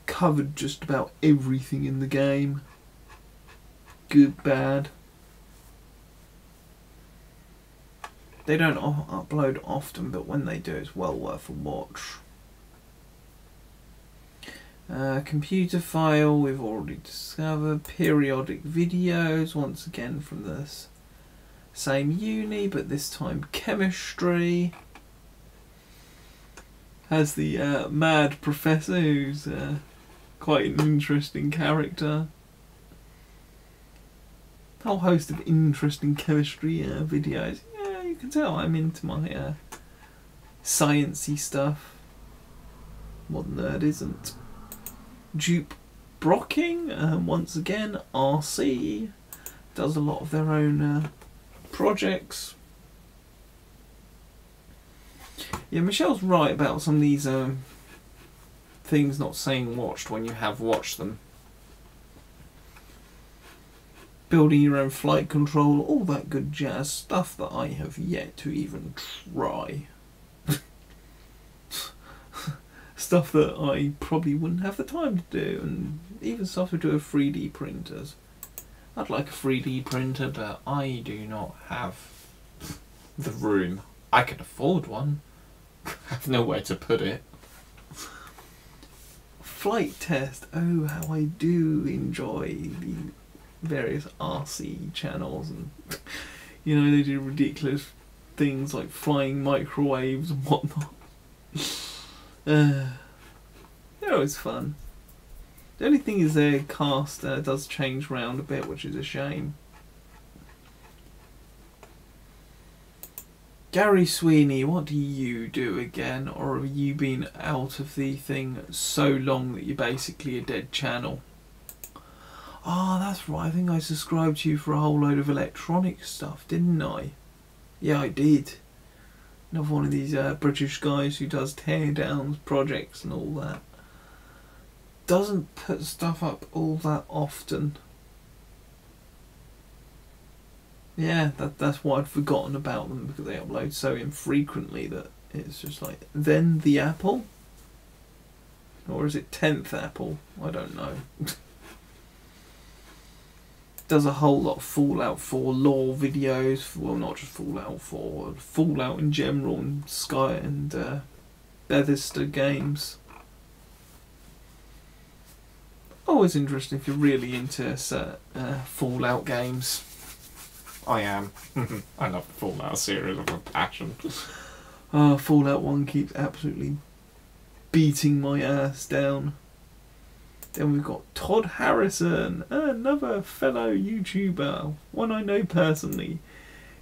Covered just about everything in the game. Good, bad. They don't upload often, but when they do, it's well worth a watch. Computer file, we've already discovered. Periodic videos, once again from this same uni, but this time chemistry. Has the mad professor, who's quite an interesting character. A whole host of interesting chemistry videos. Yeah, you can tell I'm into my sciencey stuff. What nerd isn't? Dupe Brocking, once again, RC, does a lot of their own projects. Yeah, Michelle's right about some of these things not saying watched when you have watched them. Building your own flight control, all that good jazz, stuff that I have yet to even try. Stuff that I probably wouldn't have the time to do, and even stuff to do with 3D printers. I'd like a 3D printer, but I do not have the room. I can afford one. I have nowhere to put it. Flight Test. Oh, how I do enjoy the various RC channels, and you know, they do ridiculous things like flying microwaves and whatnot. They're always fun. The only thing is their cast does change round a bit, which is a shame. Gary Sweeney, what do you do again? Or have you been out of the thing so long that you're basically a dead channel? Ah, that's right, I think I subscribed to you for a whole load of electronic stuff, didn't I? Yeah, I did. Another one of these British guys who does teardowns projects and all that. Doesn't put stuff up all that often. Yeah, that's why I'd forgotten about them, because they upload so infrequently that it's just like, then the Apple? Or is it 10th Apple? I don't know. Does a whole lot of Fallout 4 lore videos, well, not just Fallout 4, Fallout in general, and Sky and Bethesda games. Always interesting if you're really into Fallout games. I am. I love the Fallout series with a passion. Fallout 1 keeps absolutely beating my ass down. Then we've got Todd Harrison, another fellow YouTuber, one I know personally,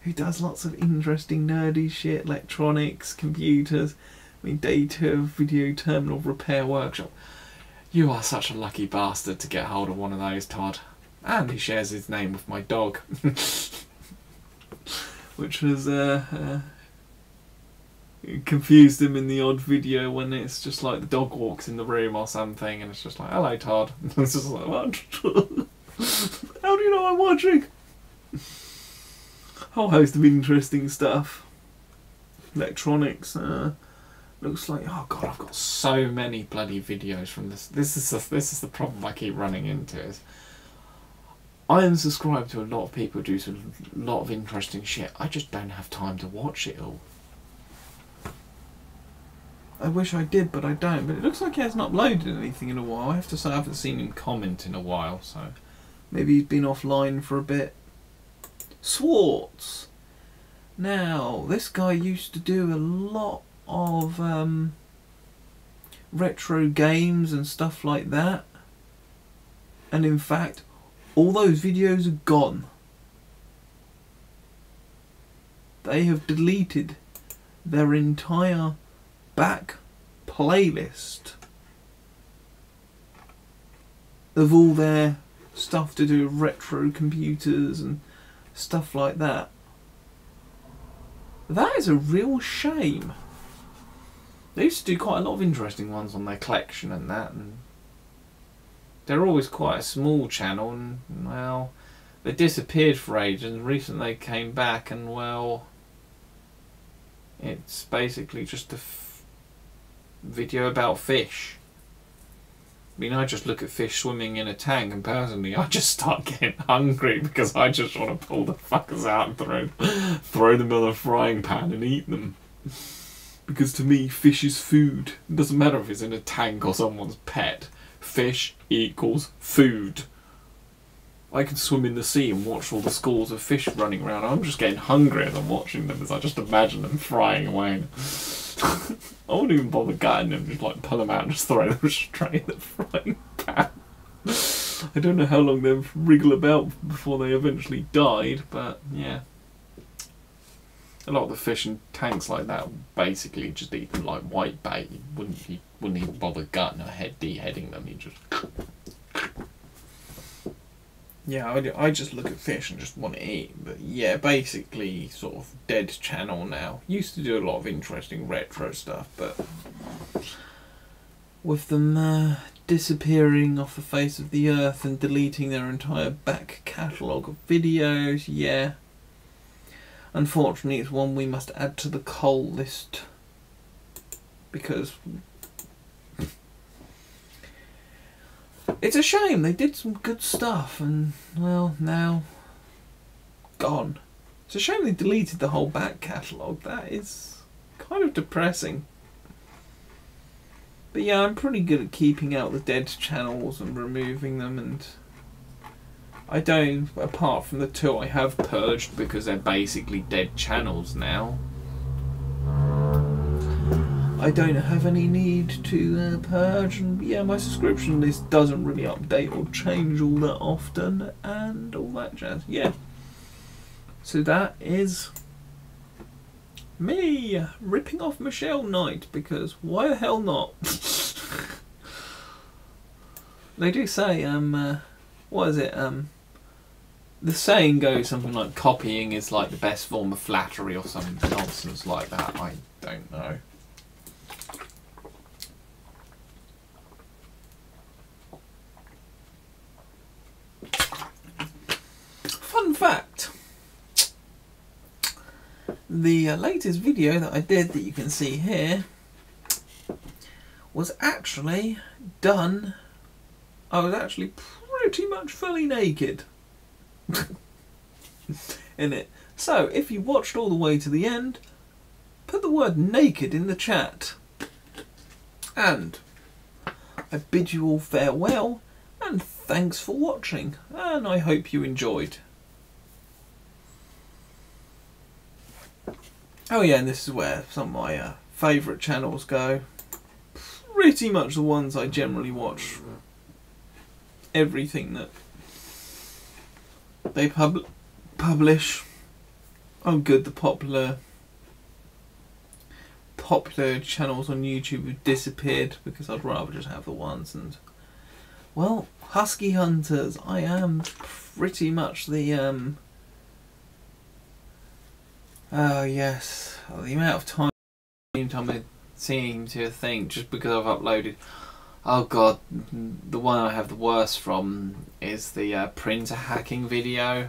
who does lots of interesting nerdy shit, electronics, computers, data, video terminal repair workshop. You are such a lucky bastard to get hold of one of those, Todd. And he shares his name with my dog. Which was confused him in the odd video when it's just like the dog walks in the room or something and it's just like, hello Todd. It's just like, what? How do you know I'm watching? Whole host of interesting stuff. Electronics. Looks like, oh god, I've got so many bloody videos from this. This is the problem I keep running into. Is I am subscribed to a lot of people who do a lot of interesting shit. I just don't have time to watch it all. I wish I did, but I don't. But it looks like he hasn't uploaded anything in a while. I have to say I haven't seen him comment in a while, so maybe he's been offline for a bit. Swartz. Now, this guy used to do a lot of retro games and stuff like that. And in fact, all those videos are gone. They have deleted their entire back playlist of all their stuff to do with retro computers and stuff like that. That is a real shame. They used to do quite a lot of interesting ones on their collection and that, and they're always quite a small channel, and well, they disappeared for ages and recently they came back, and well, it's basically just a video about fish. I mean, I just look at fish swimming in a tank and personally I just start getting hungry because I just want to pull the fuckers out and throw them in a frying pan and eat them. Because to me, fish is food. It doesn't matter if it's in a tank or someone's pet. Fish equals food. I can swim in the sea and watch all the schools of fish running around. I'm just getting hungry as I'm watching them, as I just imagine them frying away. I won't even bother gutting them, just like pull them out and just throw them straight in the frying pan. I don't know how long they've wriggled about before they eventually died, but yeah. A lot of the fish in tanks like that basically just eat them like white bait. You wouldn't even bother gutting or deheading them. You just... Yeah, I just look at fish and just want to eat. But yeah, basically sort of dead channel now. Used to do a lot of interesting retro stuff, but with them disappearing off the face of the earth and deleting their entire back catalogue of videos, yeah. Unfortunately, it's one we must add to the coal list. Because it's a shame, they did some good stuff and, well, now gone. It's a shame they deleted the whole back catalogue. That is kind of depressing. But yeah, I'm pretty good at keeping out the dead channels and removing them, and I don't, apart from the two I have purged because they're basically dead channels now, I don't have any need to purge, and yeah, my subscription list doesn't really update or change all that often, and all that jazz. Yeah. So that is me ripping off Michelle Knight, because why the hell not? They do say, what is it? The saying goes something like copying is like the best form of flattery or some nonsense like that. I don't know. Fun fact. The latest video that I did that you can see here was actually done. I was actually pretty much fully naked in it. So if you watched all the way to the end, put the word naked in the chat. And I bid you all farewell, and thanks for watching, and I hope you enjoyed. Oh yeah, and this is where some of my favourite channels go. Pretty much the ones I generally watch. Everything that they publish. Oh good, the popular channels on YouTube have disappeared, because I'd rather just have the ones. And well, Husky Hunters, I am pretty much the oh yes, the amount of time I'm seeming to think just because I've uploaded. Oh god, the one I have the worst from is the printer hacking video.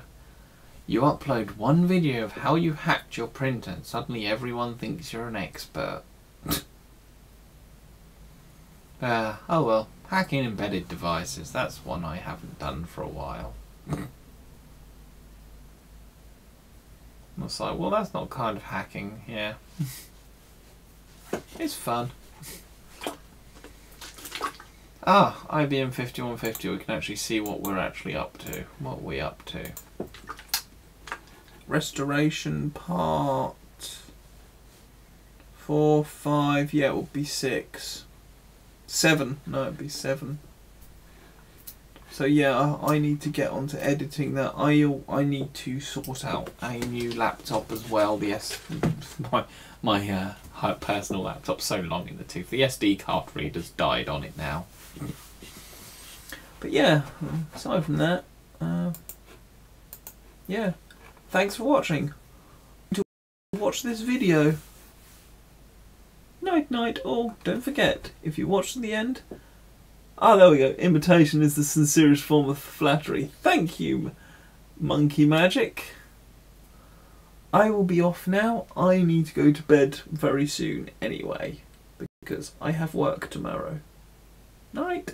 You upload one video of how you hacked your printer and suddenly everyone thinks you're an expert. Oh well, hacking embedded devices, that's one I haven't done for a while. I was like, well that's not kind of hacking, yeah. It's fun. Ah, IBM 5150, we can actually see what we're actually up to. What are we up to? Restoration part 4, 5, yeah, it will be 6. 7, no, it'd be 7. So yeah, I need to get onto editing that. I need to sort out a new laptop as well. My personal laptop's so long in the tooth. The SD card reader's died on it now. But yeah, aside from that, yeah, thanks for watching. To watch this video. Night night all. Don't forget, if you watch to the end. Ah, there we go. Imitation is the sincerest form of flattery. Thank you, Monkey Magic. I will be off now. I need to go to bed very soon anyway, because I have work tomorrow. Night.